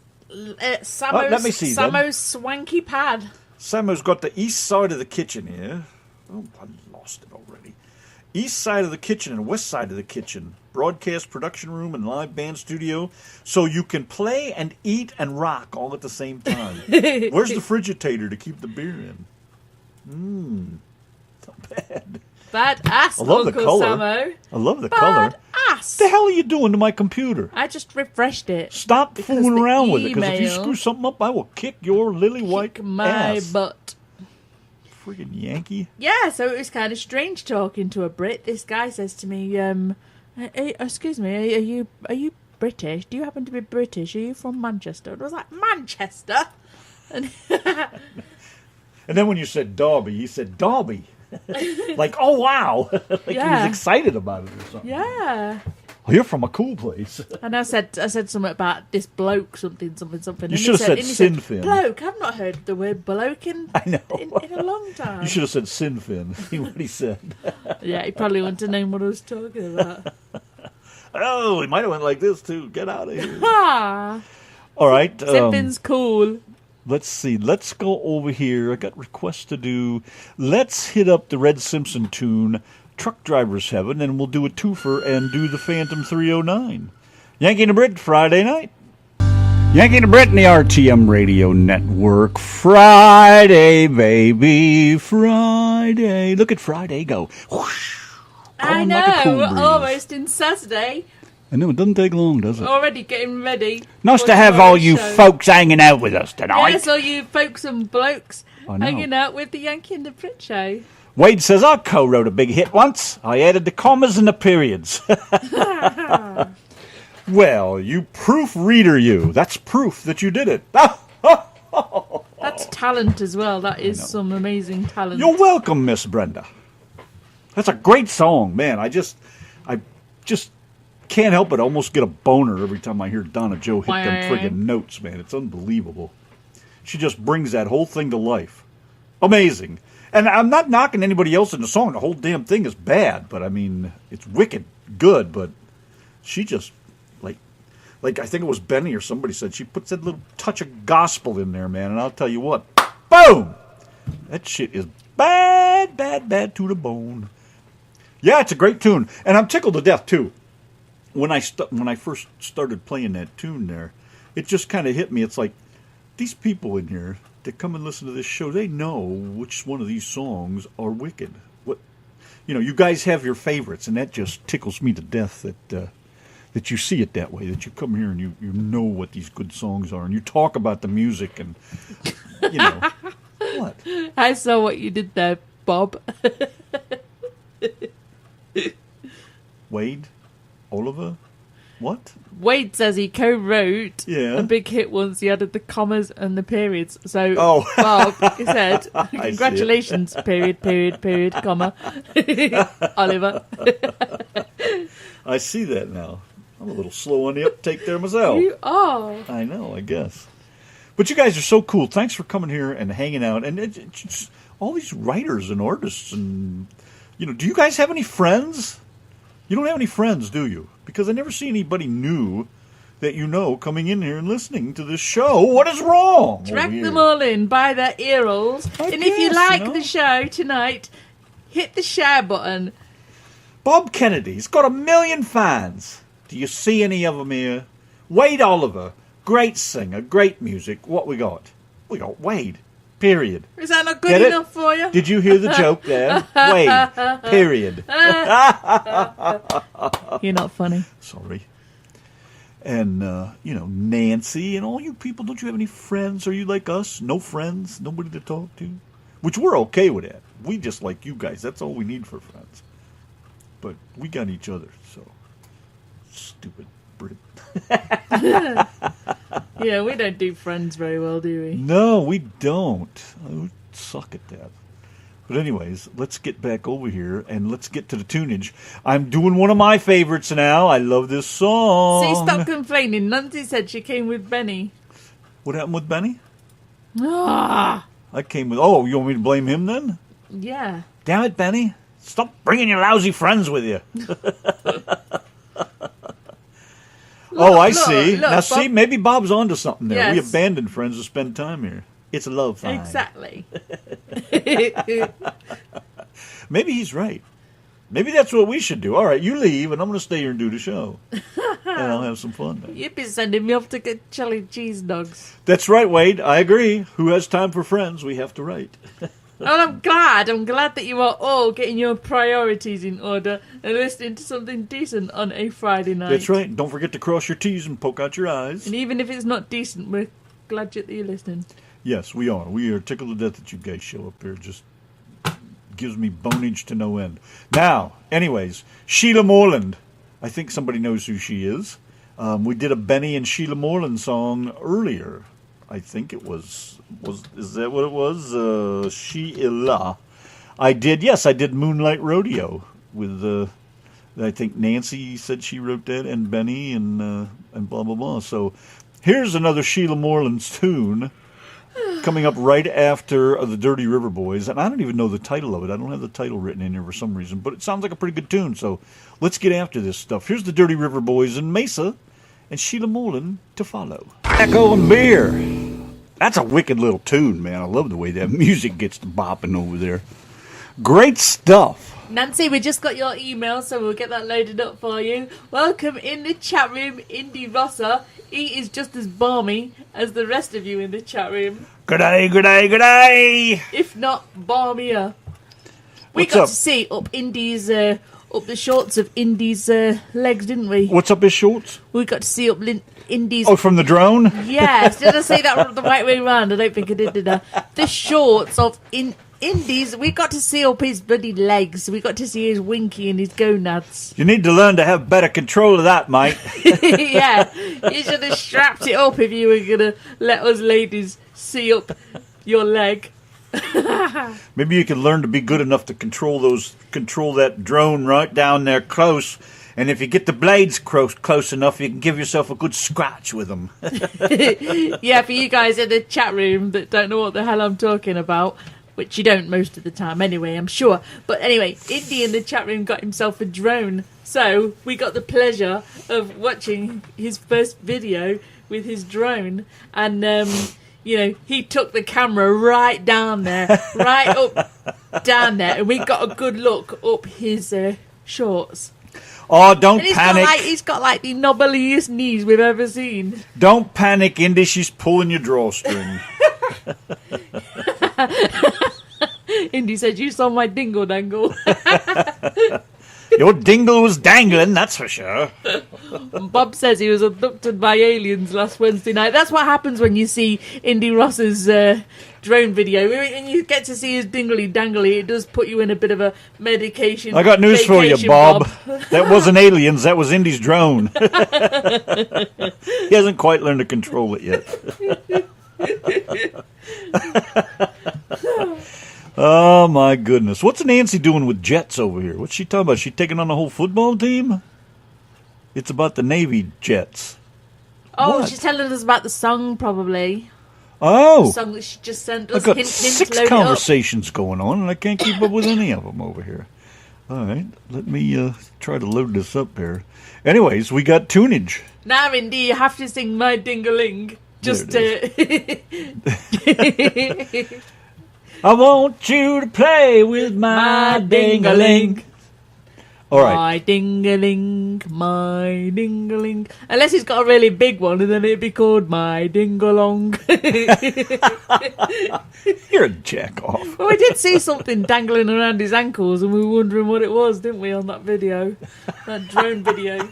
S2: Samo's,
S1: let me see then.
S2: Samo's swanky pad.
S1: Samo's got the east side of the kitchen here. Oh, I lost it already. East side of the kitchen and west side of the kitchen. Broadcast production room and live band studio. So you can play and eat and rock all at the same time. Where's the frigitator to keep the beer in? Not bad.
S2: Badass,
S1: I love
S2: Uncle
S1: the color.
S2: Samo.
S1: I love the color.
S2: Badass.
S1: The hell are you doing to my computer?
S2: I just refreshed it.
S1: Stop
S2: Because
S1: fooling
S2: the
S1: around with it, because if you
S2: email-
S1: screw something up, I will kick your lily white
S2: Kick my
S1: ass.
S2: butt.
S1: Friggin' Yankee.
S2: Yeah, so it was kind of strange talking to a Brit. This guy says to me, excuse me, are you British? Do you happen to be British? Are you from Manchester? And I was like, Manchester? And
S1: And then when you said Derby, he said Derby. Like, oh, wow. Like he
S2: Yeah.
S1: was excited about it or something.
S2: Yeah.
S1: Oh, you're from a cool place.
S2: And I said something about this bloke, something.
S1: You
S2: And he
S1: should have said
S2: and he
S1: Sinfin.
S2: bloke, I've not heard the word bloke in
S1: know.
S2: in a long time.
S1: You should have said Sinfin. What he said.
S2: Yeah, he probably wanted to know what I was talking about.
S1: Oh, he might have went like this, too. Get out of here.
S2: Ah,
S1: All right.
S2: Simpin's cool.
S1: Let's see. Let's go over here. I got requests to do. Let's hit up the Red Simpson tune, Truck Driver's Heaven, and we'll do a twofer and do the Phantom 309. Yankee and the Brit, Friday night. Yankee and the Brit and the RTM Radio Network. Friday, baby, Friday. Look at Friday go. Whoosh.
S2: I
S1: Going
S2: know,
S1: like a cool
S2: we're
S1: breeze.
S2: almost in Saturday.
S1: I know, it doesn't take long, does it?
S2: Already getting ready.
S4: Nice
S2: for
S4: to have all
S2: tomorrow's
S4: you
S2: show.
S4: folks hanging out with us tonight.
S2: Yes, all you folks and blokes
S1: I know.
S2: hanging out with the Yankee and the Brit show.
S1: Wade says, I co-wrote a big hit once. I added the commas and the periods. Well, you proofreader you. That's proof that you did it.
S2: That's talent as well. That is some amazing talent.
S1: You're welcome, Miss Brenda. That's a great song, man. I just can't help but almost get a boner every time I hear Donna Joe hit them friggin' notes, man. It's unbelievable. She just brings that whole thing to life. Amazing. And I'm not knocking anybody else in the song. The whole damn thing is bad, but I mean, it's wicked good, but she just, like I think it was Benny or somebody said, she puts that little touch of gospel in there, man, and I'll tell you what, boom! That shit is bad, bad, bad to the bone. Yeah, it's a great tune, and I'm tickled to death, too. When I first started playing that tune there, it just kind of hit me. It's like, these people in here that come and listen to this show, they know which one of these songs are wicked. What, you guys have your favorites, and that just tickles me to death that you see it that way, that you come here and you know what these good songs are, and you talk about the music, and, what?
S2: I saw what you did there, Bob.
S1: Wade? Oliver? What?
S2: Wade says he co-wrote
S1: Yeah.
S2: a big hit once. He added the commas and the periods. So,
S1: Oh.
S2: Bob, he said,
S1: see it.
S2: congratulations, period, comma. Oliver.
S1: I see that now. I'm a little slow on the uptake there myself.
S2: You are.
S1: I know, I guess. But you guys are so cool. Thanks for coming here and hanging out. And it's just, all these writers and artists and, do you guys have any friends? You don't have any friends, do you? Because I never see anybody new that coming in here and listening to this show. What is wrong?
S2: Drag
S1: over here?
S2: them all in by their ear holes.
S1: I
S2: And if you
S1: guess,
S2: like the show tonight, hit the share button.
S1: Bob Kennedy's got 1 million fans. Do you see any of them here? Wade Oliver, great singer, great music. What we got? We got Wade. Period.
S2: Is that not good
S1: Get it?
S2: enough for you?
S1: Did you hear the joke there? Wade. Period.
S2: You're not funny.
S1: Sorry. And, Nancy and all you people, don't you have any friends? Are you like us? No friends? Nobody to talk to? Which we're okay with that. We just like you guys. That's all we need for friends. But we got each other, so. Stupid Brit.
S2: Yeah, we don't do friends very well, do we?
S1: No, we don't. We suck at that. But anyways, let's get back over here and let's get to the tunage. I'm doing one of my favorites now. I love this song.
S2: See, stop complaining. Nancy said she came with Benny.
S1: What happened with Benny?
S2: Ah,
S1: I came with... Oh, you want me to blame him then?
S2: yeah.
S1: Damn it, Benny. Stop bringing your lousy friends with you. I see.
S2: look,
S1: Now,
S2: Bob-
S1: see, maybe Bob's onto something there. We
S2: Yes.
S1: abandoned friends to spend time here. It's a love fine.
S2: Exactly.
S1: Maybe he's right. Maybe that's what we should do. All right, you leave, and I'm going to stay here and do the show. And I'll have some fun then.
S2: You'd be sending me off to get chili cheese dogs.
S1: That's right, Wade. I agree. Who has time for friends? We have to write.
S2: And I'm glad that you are all getting your priorities in order and listening to something decent on a Friday night.
S1: That's right. Don't forget to cross your T's and poke out your I's.
S2: And even if it's not decent, we're glad that you're listening.
S1: Yes, we are. We are tickled to death that you guys show up here. It just gives me bonage to no end. Now, anyways, Sheila Moreland. I think somebody knows who she is. We did a Benny and Sheila Moreland song earlier. I think it was is that what it was? Sheila. I did. Yes, I did Moonlight Rodeo with. I think Nancy said she wrote that, and Benny, and blah blah blah. So here's another Sheila Moreland's tune coming up right after the Dirty River Boys, and I don't even know the title of it. I don't have the title written in here for some reason, but it sounds like a pretty good tune. So let's get after this stuff. Here's the Dirty River Boys in Mesa, and Sheila Moreland to follow. Echo and Beer. That's a wicked little tune, man. I love the way that music gets to bopping over there. Great stuff.
S2: Nancy, we just got your email, so we'll get that loaded up for you. Welcome in the chat room, Indy Rosser. He is just as balmy as the rest of you in the chat room.
S1: Good day, good day, good day.
S2: If not balmier. We
S1: What's
S2: got
S1: up?
S2: to see up Indy's, up the shorts of Indy's legs, didn't we?
S1: What's up his shorts?
S2: We got to see up Indy's...
S1: Oh, from the drone?
S2: Yes, did I say that the right way round? I don't think I did I? The shorts of Indy's, we got to see up his bloody legs. We got to see his winky and his gonads.
S1: You need to learn to have better control of that, mate.
S2: Yeah, you should have strapped it up if you were going to let us ladies see up your leg.
S1: Maybe you can learn to be good enough to control that drone right down there close. And if you get the blades close enough, you can give yourself a good scratch with them.
S2: Yeah, for you guys in the chat room that don't know what the hell I'm talking about, which you don't most of the time anyway, I'm sure. But anyway, Indy in the chat room got himself a drone. So we got the pleasure of watching his first video with his drone. And, he took the camera right down there, right up down there. And we got a good look up his shorts.
S1: Oh, don't
S2: And
S1: panic.
S2: He's got like the knobblyest knees we've ever seen.
S1: Don't panic, Indy. She's pulling your drawstring.
S2: Indy said, "You saw my dingle dangle."
S1: Your dingle was dangling, that's for sure.
S2: Bob says he was abducted by aliens last Wednesday night. That's what happens when you see Indy Ross's drone video. When you get to see his dingly dangly, it does put you in a bit of a medication.
S1: I got news for you,
S2: vacation,
S1: Bob. That wasn't aliens, that was Indy's drone. He hasn't quite learned to control it yet. Oh, my goodness. What's Nancy doing with jets over here? What's she talking about? She taking on the whole football team? It's about the Navy jets.
S2: Oh,
S1: What?
S2: she's telling us about the song, probably.
S1: Oh,
S2: The song that she just sent us.
S1: I've got
S2: Hint,
S1: six
S2: load it up.
S1: conversations going on, and I can't keep up with any of them over here. All right, let me try to load this up here. Anyways, we got tunage.
S2: Now, Indy, you have to sing My Dingaling. Just
S1: I want you to play with my dingaling. All right.
S2: My dingaling, my dingaling. Unless he's got a really big one, and then it'd be called My Dingalong.
S1: You're a jack off.
S2: Well, we did see something dangling around his ankles, and we were wondering what it was, didn't we, on that video? That drone video.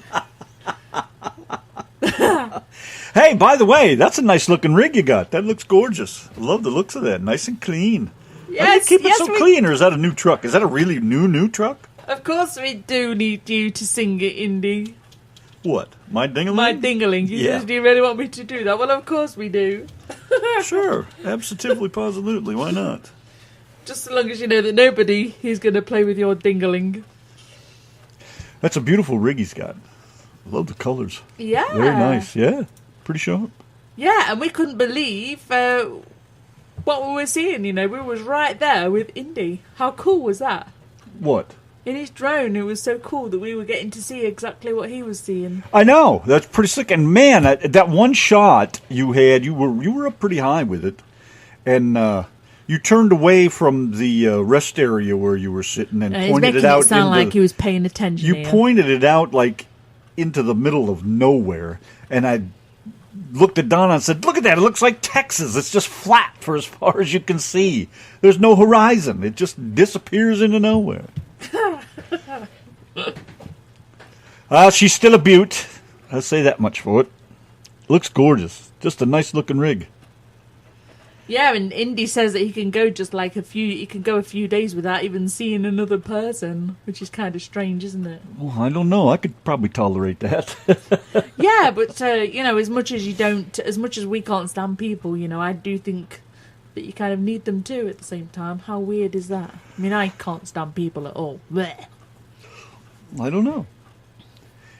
S1: Hey, by the way, that's a nice looking rig you got. That looks gorgeous. I love the looks of that. Nice and clean. How do you keep it so clean, or is that a new truck? Is that a really new truck?
S2: Of course we do need you to sing it, Indy.
S1: What? My dingaling?
S2: My dingaling. Do you really want me to do that? Well, of course we do.
S1: Sure. Absolutely, positively. Why not?
S2: Just so long as you know that nobody is going to play with your dingaling.
S1: That's a beautiful rig he's got. I love the colors.
S2: Yeah.
S1: Very nice. Yeah. Pretty sharp.
S2: Yeah, and we couldn't believe what we were seeing, We was right there with Indy. How cool was that?
S1: What?
S2: In his drone, it was so cool that we were getting to see exactly what he was seeing.
S1: I know. That's pretty sick. And man, that one shot you had, you were up pretty high with it. And you turned away from the rest area where you were sitting and pointed it out.
S2: He's making it sound like he was paying attention.
S1: You pointed it out like into the middle of nowhere. And I looked at Donna and said, "Look at that. It looks like Texas. It's just flat for as far as you can see. There's no horizon. It just disappears into nowhere." She's still a beaut. I'll say that much for it. Looks gorgeous. Just a nice looking rig.
S2: Yeah, and Indy says that he can go a few days without even seeing another person, which is kind of strange, isn't it?
S1: Well, I don't know. I could probably tolerate that.
S2: Yeah, but as much as we can't stand people, I do think but you kind of need them too at the same time. How weird is that? I mean, I can't stand people at all. Blech.
S1: I don't know.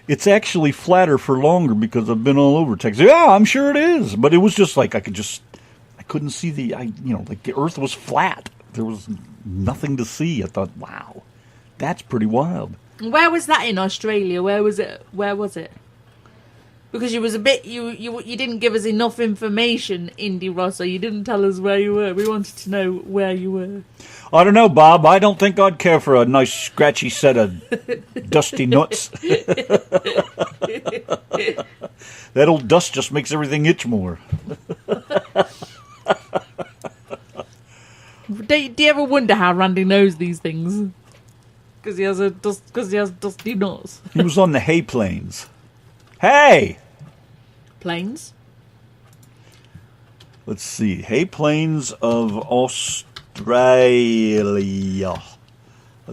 S1: It's actually flatter for longer because I've been all over Texas. Yeah, I'm sure it is. But it was just like I couldn't see like the earth was flat. There was nothing to see. I thought, wow, that's pretty wild.
S2: Where was that in Australia? Where was it? Because you was a bit, you didn't give us enough information, Indy Rosso. You didn't tell us where you were. We wanted to know where you were.
S1: I don't know, Bob. I don't think I'd care for a nice scratchy set of dusty nuts. That old dust just makes everything itch more.
S2: Do you ever wonder how Randy knows these things? Because he has dusty nuts.
S1: He was on the hay plains. Hey!
S2: Plains?
S1: Let's see. Hay plains of Australia.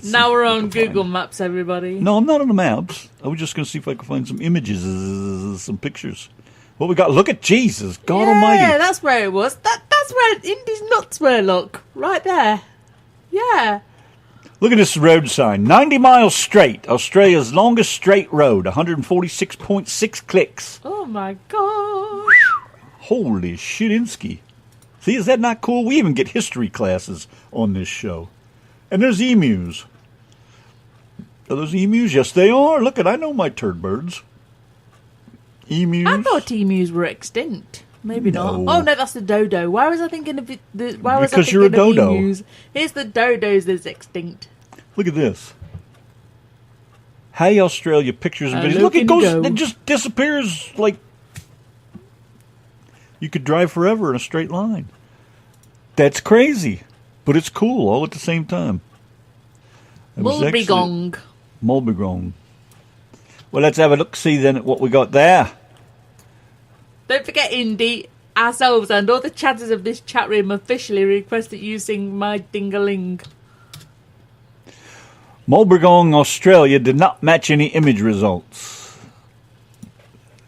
S2: Now we're on Google Maps, everybody.
S1: No, I'm not on the maps. I was just going to see if I could find some images, some pictures. What we got? Look at Jesus, God Almighty.
S2: Yeah, that's where it was. That's where Indy's nuts were, look. Right there. Yeah.
S1: Look at this road sign. 90 miles straight. Australia's longest straight road. 146.6 clicks.
S2: Oh, my God.
S1: Holy shitinsky. See, is that not cool? We even get history classes on this show. And there's emus. Are those emus? Yes, they are. Look, I know my turd birds. Emus.
S2: I thought emus were extinct. Maybe not. Oh, no, that's the dodo. Why was I thinking of
S1: because you're a dodo.
S2: Emus? Here's the dodos that's extinct.
S1: Look at this. Hey, Australia, pictures and videos. Look, it just disappears like you could drive forever in a straight line. That's crazy, but it's cool all at the same time.
S2: Mulbigong.
S1: Well, let's have a look-see then at what we got there.
S2: Don't forget, Indy, ourselves and all the chatters of this chat room officially request that you sing My Ding-a-Ling.
S1: Mulbigong, Australia did not match any image results.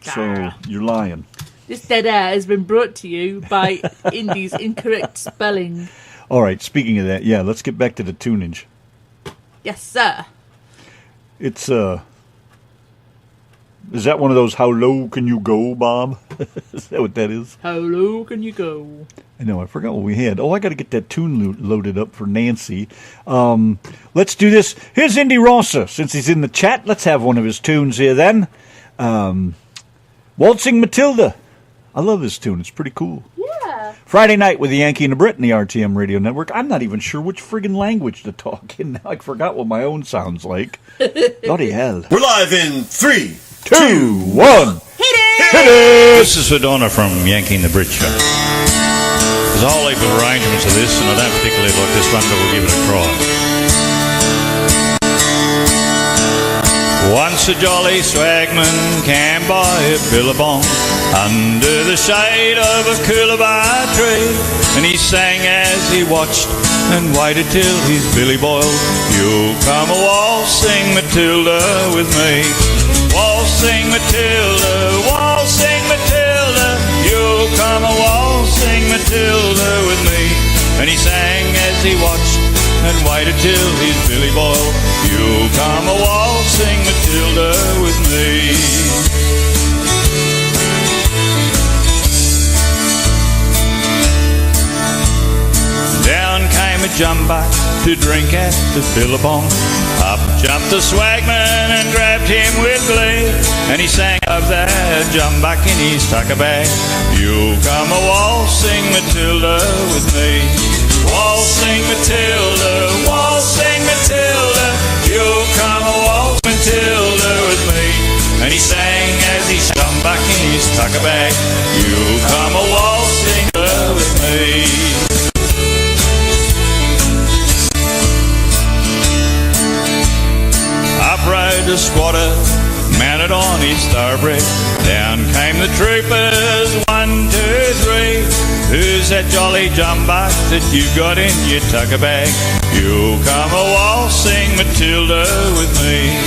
S1: So, you're lying.
S2: This dead air has been brought to you by Indy's incorrect spelling.
S1: All right, speaking of that, let's get back to the tunage.
S2: Yes, sir.
S1: It's, is that one of those how low can you go, Bob? Is that what that is?
S2: How low can you go?
S1: I know, I forgot what we had. Oh, I got to get that tune loaded up for Nancy. Let's do this. Here's Indy Rossa. Since he's in the chat, let's have one of his tunes here then. Waltzing Matilda. I love this tune. It's pretty cool.
S2: Yeah.
S1: Friday night with the Yanki and the Brit and the RTM Radio Network. I'm not even sure which friggin' language to talk in now. I forgot what my own sounds like. Bloody hell.
S5: We're live in 3,
S1: 2, 1.
S2: Hit it!
S1: Hit it!
S6: This is for Donna from Yanki and the Brit Show. There's a whole heap of arrangements of this, and I don't particularly like this one, but we'll give it a try. Once a jolly swagman came by a billabong under the shade of a coolabah tree, and he sang as he watched and waited till his billy boiled. You'll come a waltzing Matilda with me. Waltzing Matilda, waltzing Matilda, you'll come a waltzing Matilda with me. And he sang as he watched and waited till his billy boiled. You'll come a waltzing Matilda with me. Down came a jumbuck to drink at the billabong. Up jumped the swagman and grabbed him with glee, and he sang of that jumbuck in his tucker bag. You'll come a waltzing Matilda with me. Waltzing Matilda, waltzing Matilda, you'll come a waltzing Matilda with me. And he sang as he jumbuck in his tucker bag. You'll come a waltzing with me. Up rode the squatter, mounted on his thoroughbred. Down came the troopers, 1, 2, 3. Who's that jolly jumbuck that you've got in your tucker bag? You'll come a waltzing Matilda with me.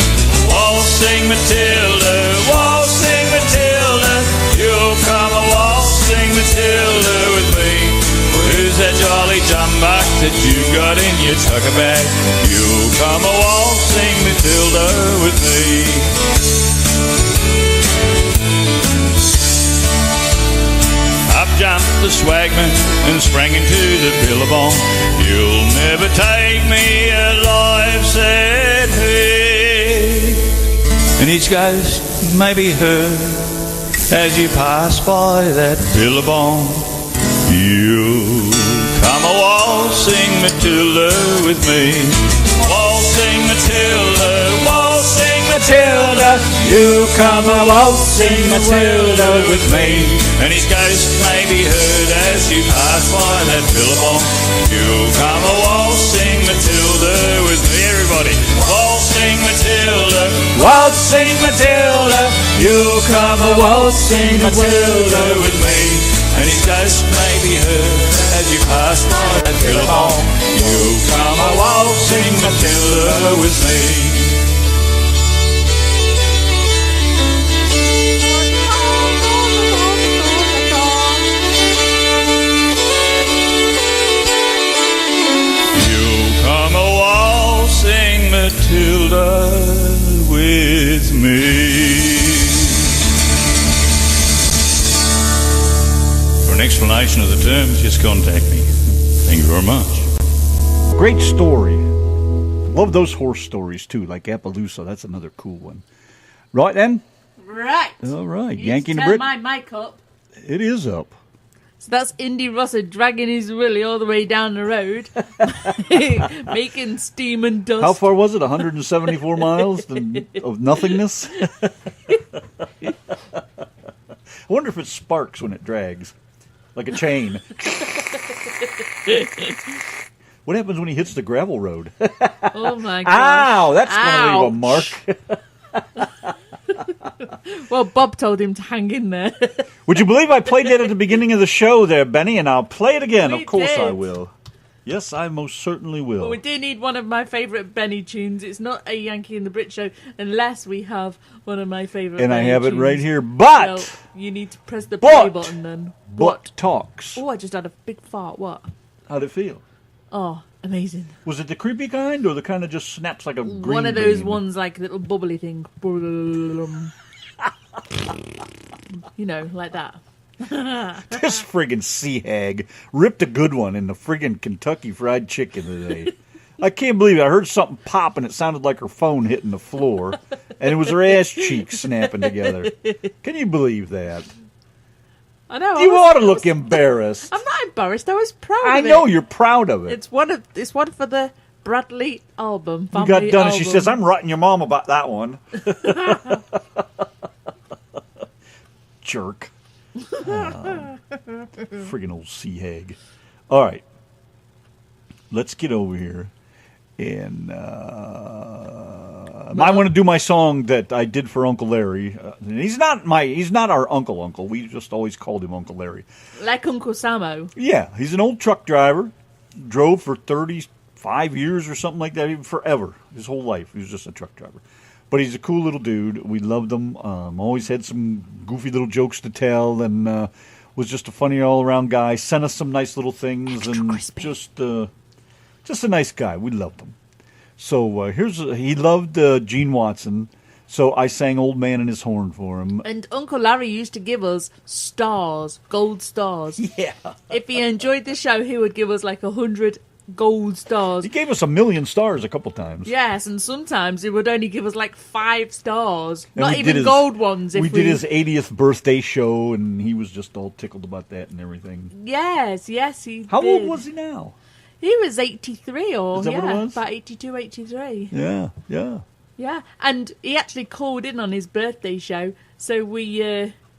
S6: Waltzing Matilda, waltzing Matilda, you'll come a waltzing Matilda with me. Who's that that you got in your tucker bag. You'll come a waltzing Matilda with me. I've jumped the swagman and sprang into the billabong. You'll never take me alive, said he. And each ghost may be heard as you pass by that billabong. You'll come a waltzing Matilda with me. Waltzing Matilda, waltzing Matilda. You come a waltzing Matilda with me. And his ghost may be heard as you pass by that billabong. You'll come a waltzing Matilda with me. Everybody, waltzing Matilda, waltzing Matilda. You'll come a waltzing Matilda with me. And his ghost may be heard as you pass by that billabong. You'll come a waltzing Matilda with me. Matilda with me. For an explanation of the terms, just contact me. Thank you very much.
S1: Great story. Love those horse stories too, like Appaloosa. That's another cool one. Right then?
S2: Right.
S1: All right.
S2: You
S1: Yankee and
S2: turn
S1: Brit.
S2: my mic up.
S1: It is up.
S2: So that's Indy Rosser dragging his willy all the way down the road, making steam and dust.
S1: How far was it? 174 miles of nothingness? I wonder if it sparks when it drags, like a chain. What happens when he hits the gravel road?
S2: Oh my gosh.
S1: Ow! That's going to leave a mark.
S2: Well, Bob told him to hang in there.
S1: Would you believe I played that at the beginning of the show there, Benny? And I'll play it again.
S2: We
S1: Of course
S2: did.
S1: I will. Yes, I most certainly will.
S2: But we do need one of my favourite Benny tunes. It's not a Yankee and the Brit show unless we have one of my favourite
S1: And I
S2: Benny
S1: have it
S2: tunes.
S1: right here. But,
S2: So you need to press the play button then.
S1: What talks?
S2: Oh, I just had a big fart. What?
S1: How'd it feel?
S2: Oh, amazing.
S1: Was it the creepy kind or the kind that just snaps like a green
S2: One of those
S1: bean?
S2: ones like a little bubbly thing. You know, like that.
S1: This friggin' sea hag ripped a good one in the friggin' Kentucky Fried Chicken today. I can't believe it. I heard something pop and it sounded like her phone hitting the floor. And it was her ass cheeks snapping together. Can you believe that?
S2: I know.
S1: You ought to look embarrassed.
S2: I'm not embarrassed. I was proud
S1: I
S2: of it.
S1: know you're proud of it.
S2: It's one for the Bradley album.
S1: We got
S2: family
S1: done and she
S2: album.
S1: says, I'm writing your mom about that one. Jerk. Friggin' old sea hag. All right. Let's get over here. And I want to do my song that I did for Uncle Larry. And he's not our uncle. We just always called him Uncle Larry.
S2: Like Uncle Samo.
S1: Yeah, he's an old truck driver. Drove for 35 years or something like that, even forever. His whole life. He was just a truck driver. But he's a cool little dude. We loved him. Always had some goofy little jokes to tell, and was just a funny all-around guy. Sent us some nice little things,
S2: Extra
S1: and
S2: crispy.
S1: just a nice guy. We loved him. So he loved Gene Watson. So I sang "Old Man and His Horn" for him.
S2: And Uncle Larry used to give us stars, gold stars.
S1: Yeah,
S2: If he enjoyed the show, he would give us like 100 gold stars.
S1: he gave us 1,000,000 stars a couple times.
S2: Yes, and sometimes he would only give us like 5 stars.
S1: And
S2: Not
S1: we
S2: even
S1: did his-
S2: gold ones. If
S1: we did his 80th birthday show, and he was just all tickled about that and everything.
S2: Yes, he
S1: How
S2: did.
S1: old was he now?
S2: He was 83 or,
S1: Is that what it was?
S2: about 82, 83.
S1: Yeah.
S2: Yeah, and he actually called in on his birthday show. So we,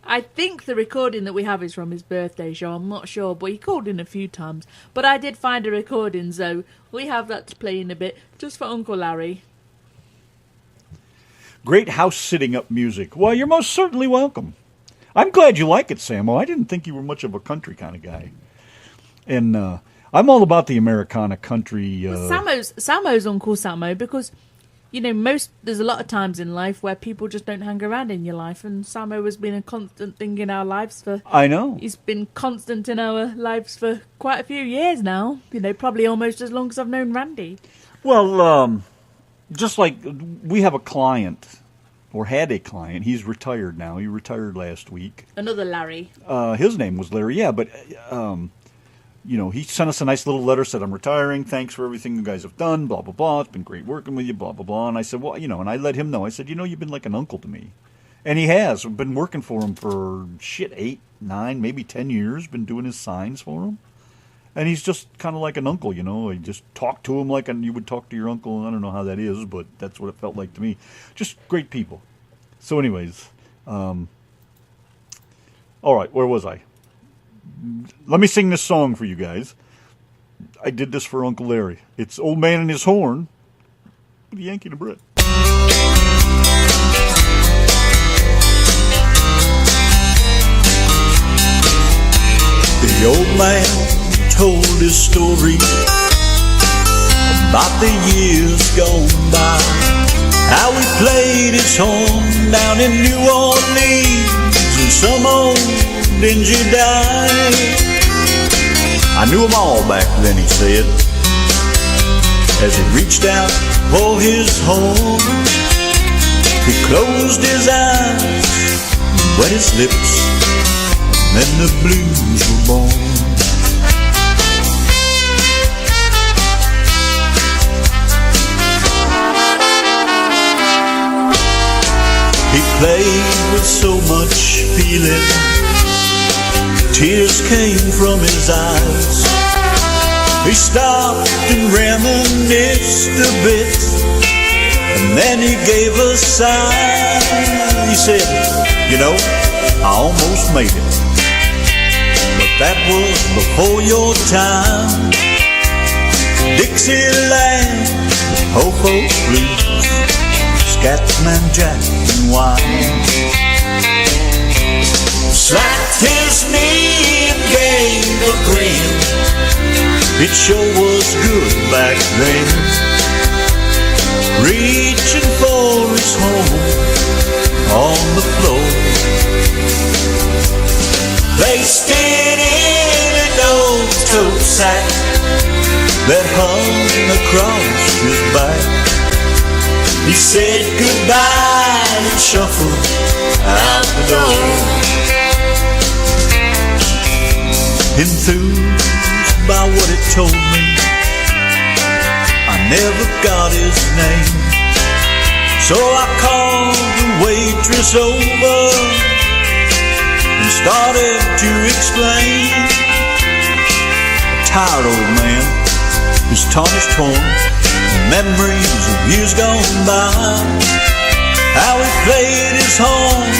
S2: I think the recording that we have is from his birthday show. I'm not sure, but he called in a few times. But I did find a recording, so we have that to play in a bit, just for Uncle Larry.
S1: Great house sitting up music. Well, you're most certainly welcome. I'm glad you like it, Samo. I didn't think you were much of a country kind of guy. And I'm all about the Americana country.
S2: Samo's Uncle Samo, because you know, there's a lot of times in life where people just don't hang around in your life, and Samo has been a constant thing in our lives for.
S1: I know.
S2: He's been constant in our lives for quite a few years now. You know, probably almost as long as I've known Randy.
S1: Well, just like we have a client, or had a client. He's retired now. He retired last week.
S2: Another Larry.
S1: His name was Larry, yeah, but you know, he sent us a nice little letter, said, I'm retiring, thanks for everything you guys have done, blah, blah, blah, it's been great working with you, blah, blah, blah. And I said, well, you know, and I let him know. I said, you know, you've been like an uncle to me. And he has. I've been working for him for, 8, 9, maybe 10 years, been doing his signs for him. And he's just kind of like an uncle, you know. I just talk to him like you would talk to your uncle. I don't know how that is, but that's what it felt like to me. Just great people. So anyways, all right, where was I? Let me sing this song for you guys. I did this for Uncle Larry. It's Old Man and His Horn with Yanki and the Brit.
S3: The old man told his story about the years gone by, how he played his horn down in New Orleans and some old dingy died. I knew them all back then, he said, as he reached out for his horn. He closed his eyes, wet his lips, and then the blues were born. He played with so much feeling, tears came from his eyes. He stopped and reminisced a bit, and then he gave a sigh. He said, you know, I almost made it, but that was before your time. Dixieland, Ho-Ho Blues, Scatman Jack and wine. Slapped his knee and gave a grin. It sure was good back then. Reaching for his home on the floor, placed it in an old tote sack that hung across his back. He said goodbye and shuffled out the door. Enthused by what it told me, I never got his name. So I called the waitress over and started to explain. A tired old man, his tarnished horn, memories of years gone by, how he played his horn,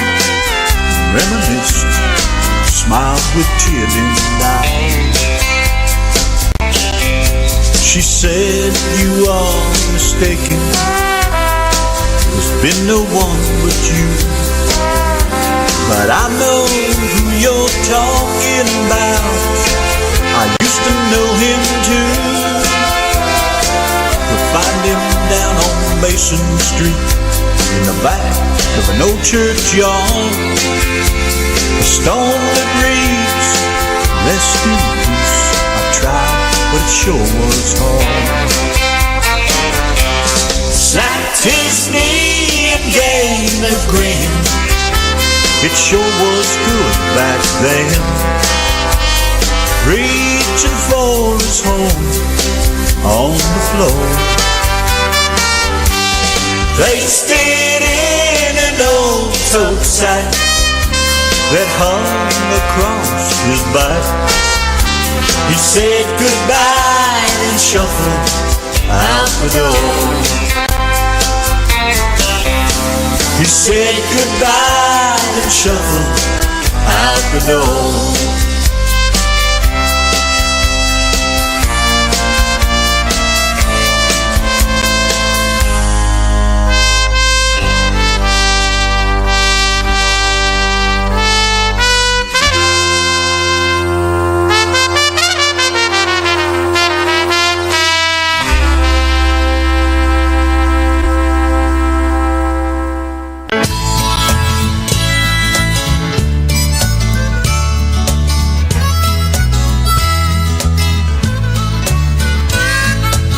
S3: reminisced, smiled with tear-dimmed eyes. She said, you are mistaken, there's been no one but you, but I know who you're talking about. I used to know him too. You'll find him down on Mason Street, in the back of an old churchyard. A stone that reads, rest in peace. I tried, but it sure was hard. Slapped his knee and gave a grin. It sure was good back then. Reaching for his home on the floor, placed it in an old tote sack that hung across his back. He said goodbye and shuffled out the door. He said goodbye and shuffled out the door.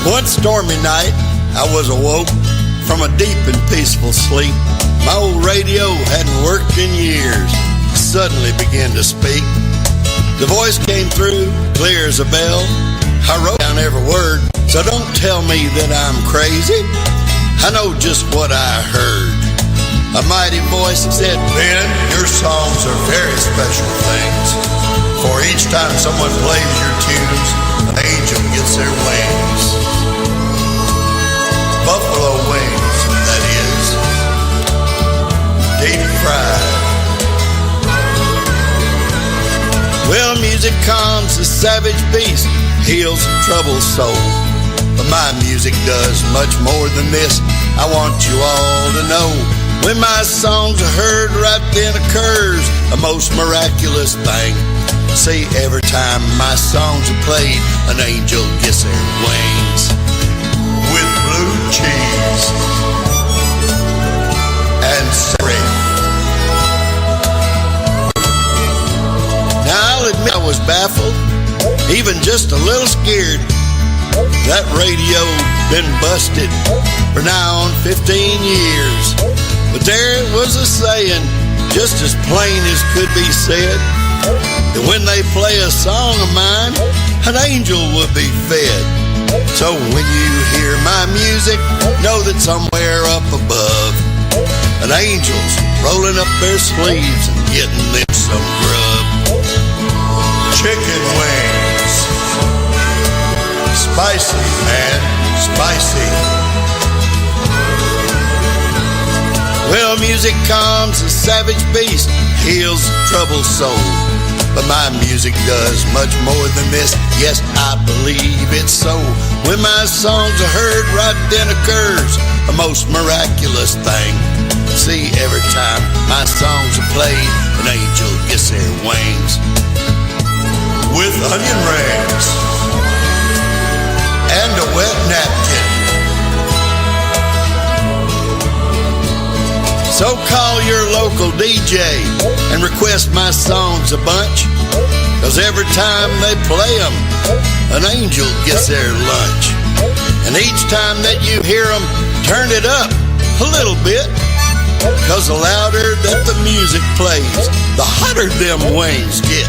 S5: One stormy night, I was awoke from a deep and peaceful sleep. My old radio hadn't worked in years. Suddenly began to speak. The voice came through, clear as a bell. I wrote down every word, so don't tell me that I'm crazy. I know just what I heard. A mighty voice said, Ben, your songs are very special things. For each time someone plays your tunes, an angel gets their wings. Buffalo wings, that is. Deep fried. Well, music calms the savage beast, heals a troubled soul. But my music does much more than this. I want you all to know. When my songs are heard, right then occurs a most miraculous thing. See, every time my songs are played, an angel gets their wings. With blue cheese and celery. Now I'll admit I was baffled, even just a little scared. That radio been busted for now on 15 years. But there it was a saying, just as plain as could be said, that when they play a song of mine, an angel will be fed. So when you hear my music, know that somewhere up above, an angel's rolling up their sleeves and getting them some grub. Chicken wings. Spicy, man, spicy. Well, music calms a savage beast, heals a troubled soul. But my music does much more than this. Yes, I believe it's so. When my songs are heard, right then occurs a most miraculous thing. See, every time my songs are played, an angel gets their wings. With onion rings and a wet napkin. So call your local DJ and request my songs a bunch, 'cause every time they play them, an angel gets their lunch. And each time that you hear them, turn it up a little bit, 'cause the louder that the music plays, the hotter them wings get.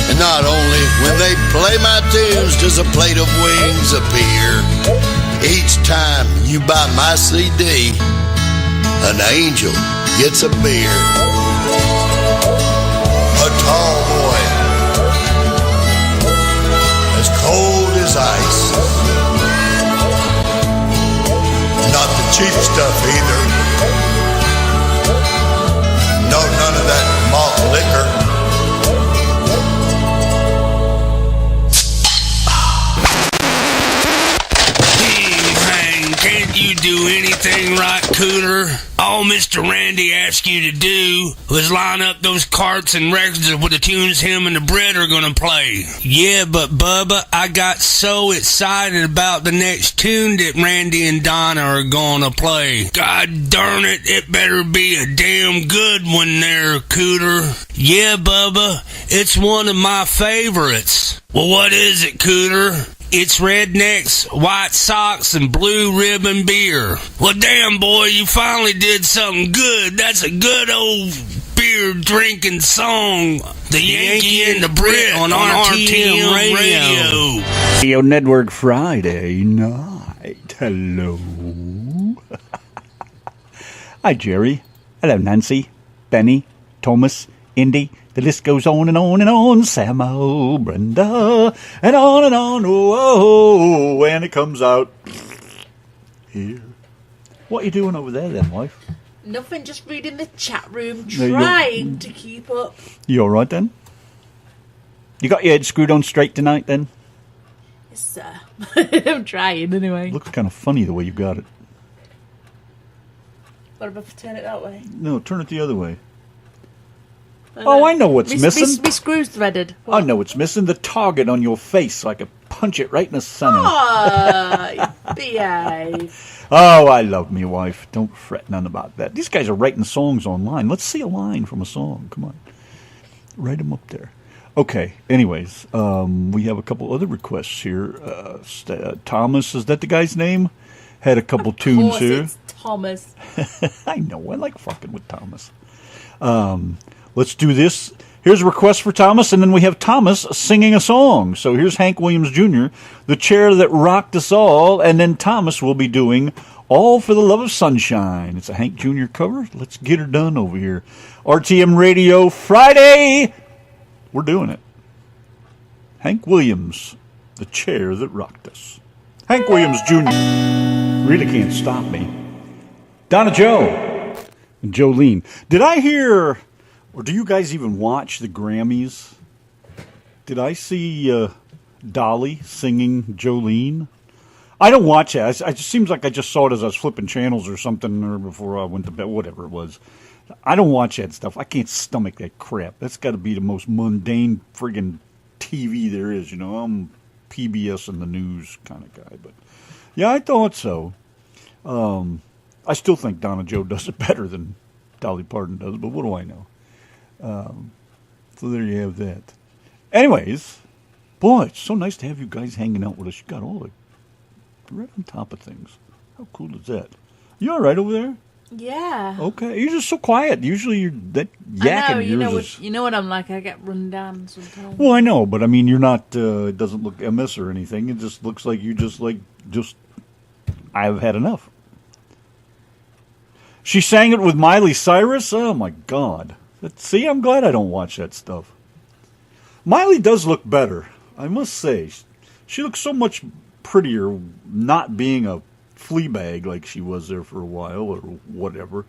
S5: And not only when they play my tunes does a plate of wings appear. Each time you buy my CD, an angel gets a beer. A tall boy, as cold as ice. Not the cheap stuff either. No, none of that malt liquor.
S7: Can't you do anything right, Cooter? All Mr. Randy asked you to do was line up those carts and records with the tunes him and the Brit are gonna play. Yeah, but Bubba, I got so excited about the next tune that Randy and Donna are gonna play. God darn it, it better be a damn good one there, Cooter. Yeah, Bubba, it's one of my favorites. Well, what is it, Cooter? It's rednecks, white socks, and blue ribbon beer. Well, damn, boy, you finally did something good. That's a good old beer drinking song. The Yankee and the Brit on RTM Radio.
S1: Radio Network Friday night. Hello. Hi, Jerry. Hello, Nancy, Benny, Thomas, Indy. The list goes on and on and on. Samo, Brenda, and on and on. Oh, when it comes out here. What are you doing over there then, wife?
S2: Nothing, just reading the chat room,
S1: No,
S2: trying to keep up.
S1: You all right then? You got your head screwed on straight tonight then?
S2: Yes, sir. I'm trying anyway.
S1: Looks kind of funny the way you got it.
S2: What about if I turn it that way?
S1: No, turn it the other way. Oh, I know what's missing.
S2: Me screws threaded.
S1: I know what's missing. The target on your face so I could punch it right in the center.
S2: Oh, behave.
S1: Oh, I love me wife. Don't fret none about that. These guys are writing songs online. Let's see a line from a song. Come on. Write them up there. Okay. Anyways, we have a couple other requests here. Thomas, is that the guy's name? Had a couple tunes here.
S2: It's Thomas.
S1: I know. I like fucking with Thomas. Let's do this. Here's a request for Thomas, and then we have Thomas singing a song. So here's Hank Williams Jr., The Chair That Rocked Us All, and then Thomas will be doing All for the Love of Sunshine. It's a Hank Jr. cover. Let's get her done over here. RTM Radio Friday. We're doing it. Hank Williams, The Chair That Rocked Us. Hank Williams Jr. really can't stop me. Donna Joe and Jolene. Did I hear... Or do you guys even watch the Grammys? Did I see Dolly singing Jolene? I don't watch it. It just seems like I just saw it as I was flipping channels or something, or before I went to bed, whatever it was. I don't watch that stuff. I can't stomach that crap. That's got to be the most mundane friggin' TV there is. You know, I'm PBS and the news kind of guy. But yeah, I thought so. I still think Donna Joe does it better than Dolly Parton does, but what do I know? So there you have that. Anyways, boy, it's so nice to have you guys hanging out with us. You got all the right on top of things. How cool is that? You all right over there?
S2: Yeah.
S1: Okay. You're just so quiet. Usually you're that yak of yours.
S2: You know what I'm like. I get run down sometimes.
S1: Well, I know, but I mean, you're not. It doesn't look MS or anything. It just looks like you just. I've had enough. She sang it with Miley Cyrus. Oh my God. See, I'm glad I don't watch that stuff. Miley does look better, I must say. She looks so much prettier not being a flea bag like she was there for a while or whatever.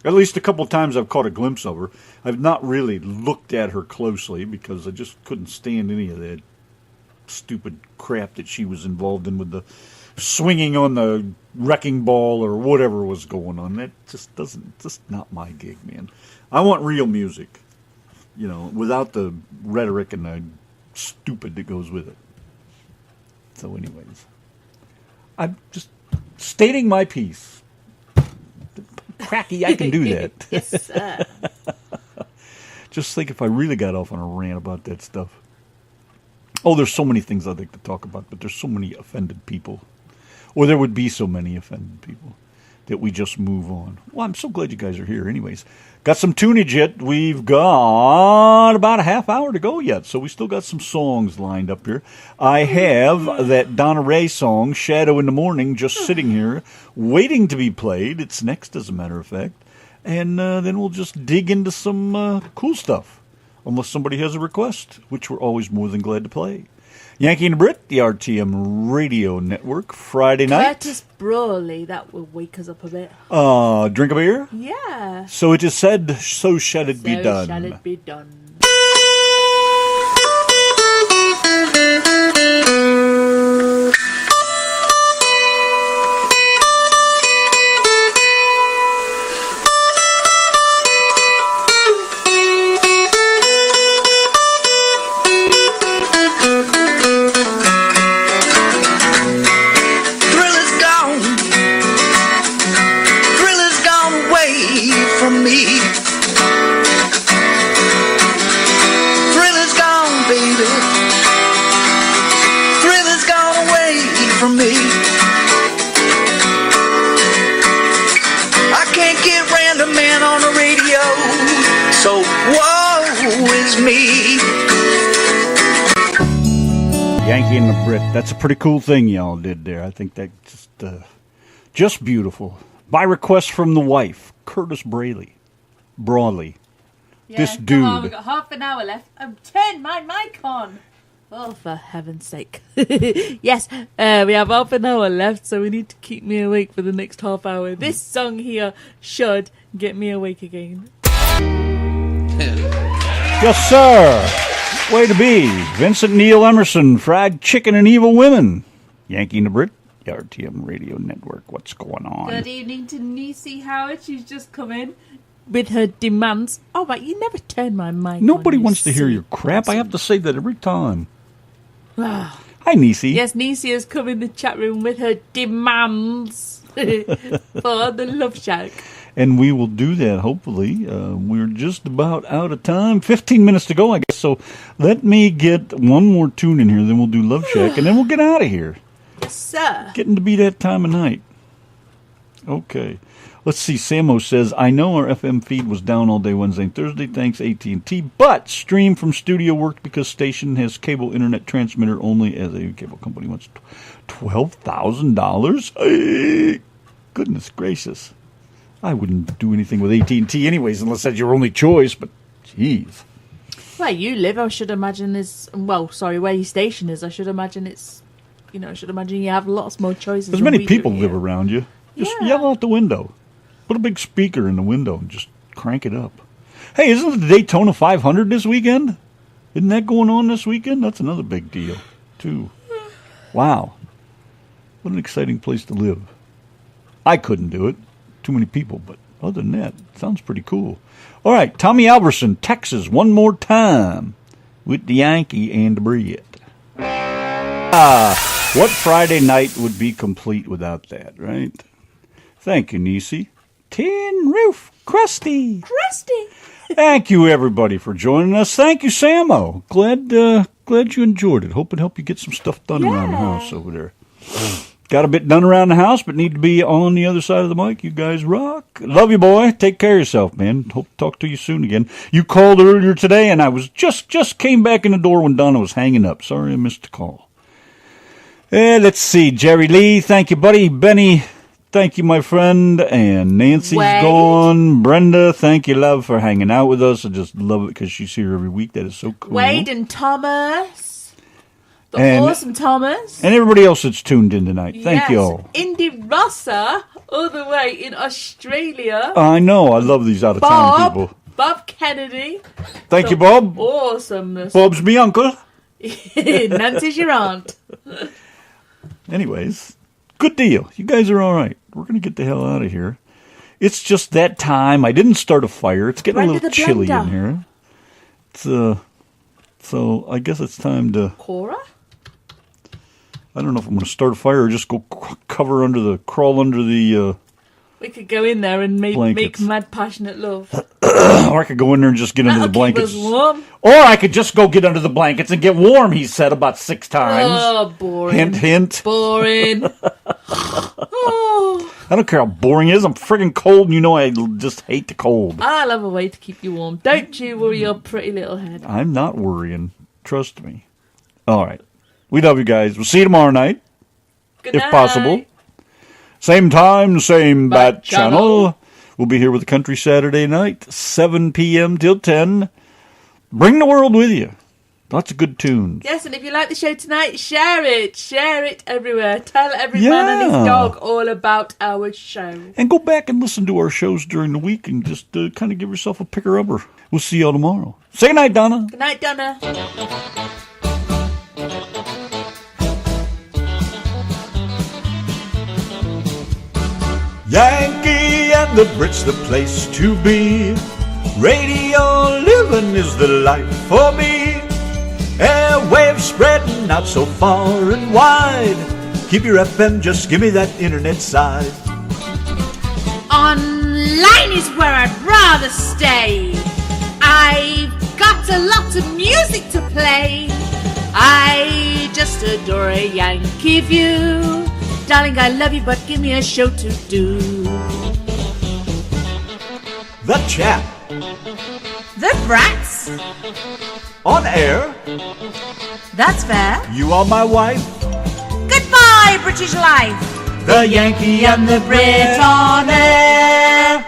S1: At least a couple of times I've caught a glimpse of her. I've not really looked at her closely because I just couldn't stand any of that stupid crap that she was involved in with the swinging on the wrecking ball or whatever was going on. That just not my gig, man. I want real music, you know, without the rhetoric and the stupid that goes with it. So anyways, I'm just stating my piece. Cracky, I can do that.
S2: Yes, sir.
S1: Just think if I really got off on a rant about that stuff. Oh, there's so many things I'd like to talk about, but there's so many offended people. Or there would be so many offended people that we just move on. Well, I'm so glad you guys are here anyways. Got some tunage yet. We've got about a half hour to go yet, so we still got some songs lined up here. I have that Donna Ray song, Shadow in the Morning, just sitting here, waiting to be played. It's next, as a matter of fact. And then we'll just dig into some cool stuff, unless somebody has a request, which we're always more than glad to play. Yanki and Brit, the RTM Radio Network, Friday night.
S2: Curtis Brawley, that will wake us up a bit.
S1: Drink a beer?
S2: Yeah.
S1: So it is said, so shall it be done.
S2: So shall it be done.
S3: So woe is me.
S1: Yanki and the Brit. That's a pretty cool thing y'all did there. I think that just beautiful. By request from the wife, Curtis Brawley.
S2: Yeah,
S1: this
S2: come
S1: dude.
S2: on, we've got half an hour left. Turn my mic on. Oh, for heaven's sake. Yes, we have half an hour left, so we need to keep me awake for the next half hour. This song here should get me awake again.
S1: Yes, sir. Way to be. Vincent Neil Emerson, Fried Chicken and Evil Women. Yanki and the Brit, the RTM Radio Network. What's going on?
S2: Good evening to Niecy Howard. She's just come in with her demands. Oh, but you never turn my mic
S1: Nobody
S2: on,
S1: wants to hear your crap.
S2: person.
S1: I have to say that every time. Hi, Niecy.
S2: Yes, Niecy has come in the chat room with her demands for the Love Shack.
S1: And we will do that, hopefully. We're just about out of time. 15 minutes to go, I guess. So let me get one more tune in here, then we'll do Love Shack, and then we'll get out of here.
S2: Yes, sir.
S1: Getting to be that time of night. Okay. Let's see. Samo says, I know our FM feed was down all day Wednesday and Thursday. Thanks, AT&T. But stream from studio worked because station has cable internet transmitter only as a cable company wants $12,000. Hey, goodness gracious. I wouldn't do anything with AT&T anyways unless that's your only choice, but jeez.
S2: Where you live, I should imagine is... Well, sorry, where your station is, I should imagine it's... I should imagine you have lots more choices.
S1: As many people live around you. Just yell out the window. Put a big speaker in the window and just crank it up. Hey, isn't the Daytona 500 this weekend? Isn't that going on this weekend? That's another big deal, too. Wow. What an exciting place to live. I couldn't do it. Too many people, but other than that, it sounds pretty cool. All right, Tommy Alverson, Texas, one more time with the Yankee and the Brit. What Friday night would be complete without that, right? Thank you, Nisi. Tin Roof, Krusty. Thank you, everybody, for joining us. Thank you, Samo. Glad you enjoyed it. Hope it helped you get some stuff done around the house over there. Got a bit done around the house, but need to be on the other side of the mic. You guys rock. Love you, boy. Take care of yourself, man. Hope to talk to you soon again. You called earlier today, and I was just came back in the door when Donna was hanging up. Sorry I missed the call. Let's see. Jerry Lee, thank you, buddy. Benny, thank you, my friend. And Nancy's gone. Brenda, thank you, love, for hanging out with us. I just love it because she's here every week. That is so cool.
S2: Wade and Thomas. Awesome Thomas.
S1: And everybody else that's tuned in tonight. Thank you all.
S2: Indy Rossa, all the way in Australia.
S1: I know. I love these out-of-town people.
S2: Bob Kennedy.
S1: Thank you, Bob.
S2: Awesomeness.
S1: Bob's me uncle.
S2: Nancy's your aunt.
S1: Anyways, good deal. You guys are all right. We're going to get the hell out of here. It's just that time. I didn't start a fire. It's getting a little chilly in here. So I guess it's time to...
S2: Cora?
S1: I don't know if I'm going to start a fire or just go crawl under the...
S2: We could go in there and make mad passionate love.
S1: Or I could go in there and just get under the blankets.
S2: Keep us warm.
S1: Or I could just go get under the blankets and get warm, he said about 6 times.
S2: Oh, boring.
S1: Hint, hint.
S2: Boring.
S1: I don't care how boring it is. I'm friggin' cold, and you know I just hate the cold.
S2: I'll have a way to keep you warm. Don't you worry your pretty little head.
S1: I'm not worrying. Trust me. All right. We love you guys. We'll see you tomorrow night.
S2: Good
S1: if
S2: night.
S1: possible. Same time, same bat channel. We'll be here with the Country Saturday night, 7 p.m. till 10. Bring the world with you. Lots of good tunes.
S2: Yes, and if you like the show tonight, share it. Share it everywhere. Tell every man and his dog all about our show.
S1: And go back and listen to our shows during the week and just kind of give yourself a picker-upper. We'll see y'all tomorrow. Say goodnight, Donna.
S2: Good night, Donna.
S1: Yankee and the Brit's the place to be. Radio living is the life for me. Airwaves spreading out so far and wide. Keep your FM, just give me that internet side.
S2: Online is where I'd rather stay. I've got a lot of music to play. I just adore a Yankee view. Darling, I love you, but give me a show to do.
S1: The Chat.
S2: The Brats.
S1: On air.
S2: That's fair.
S1: You are my wife.
S2: Goodbye, British life.
S1: The Yankee and the Brit on air.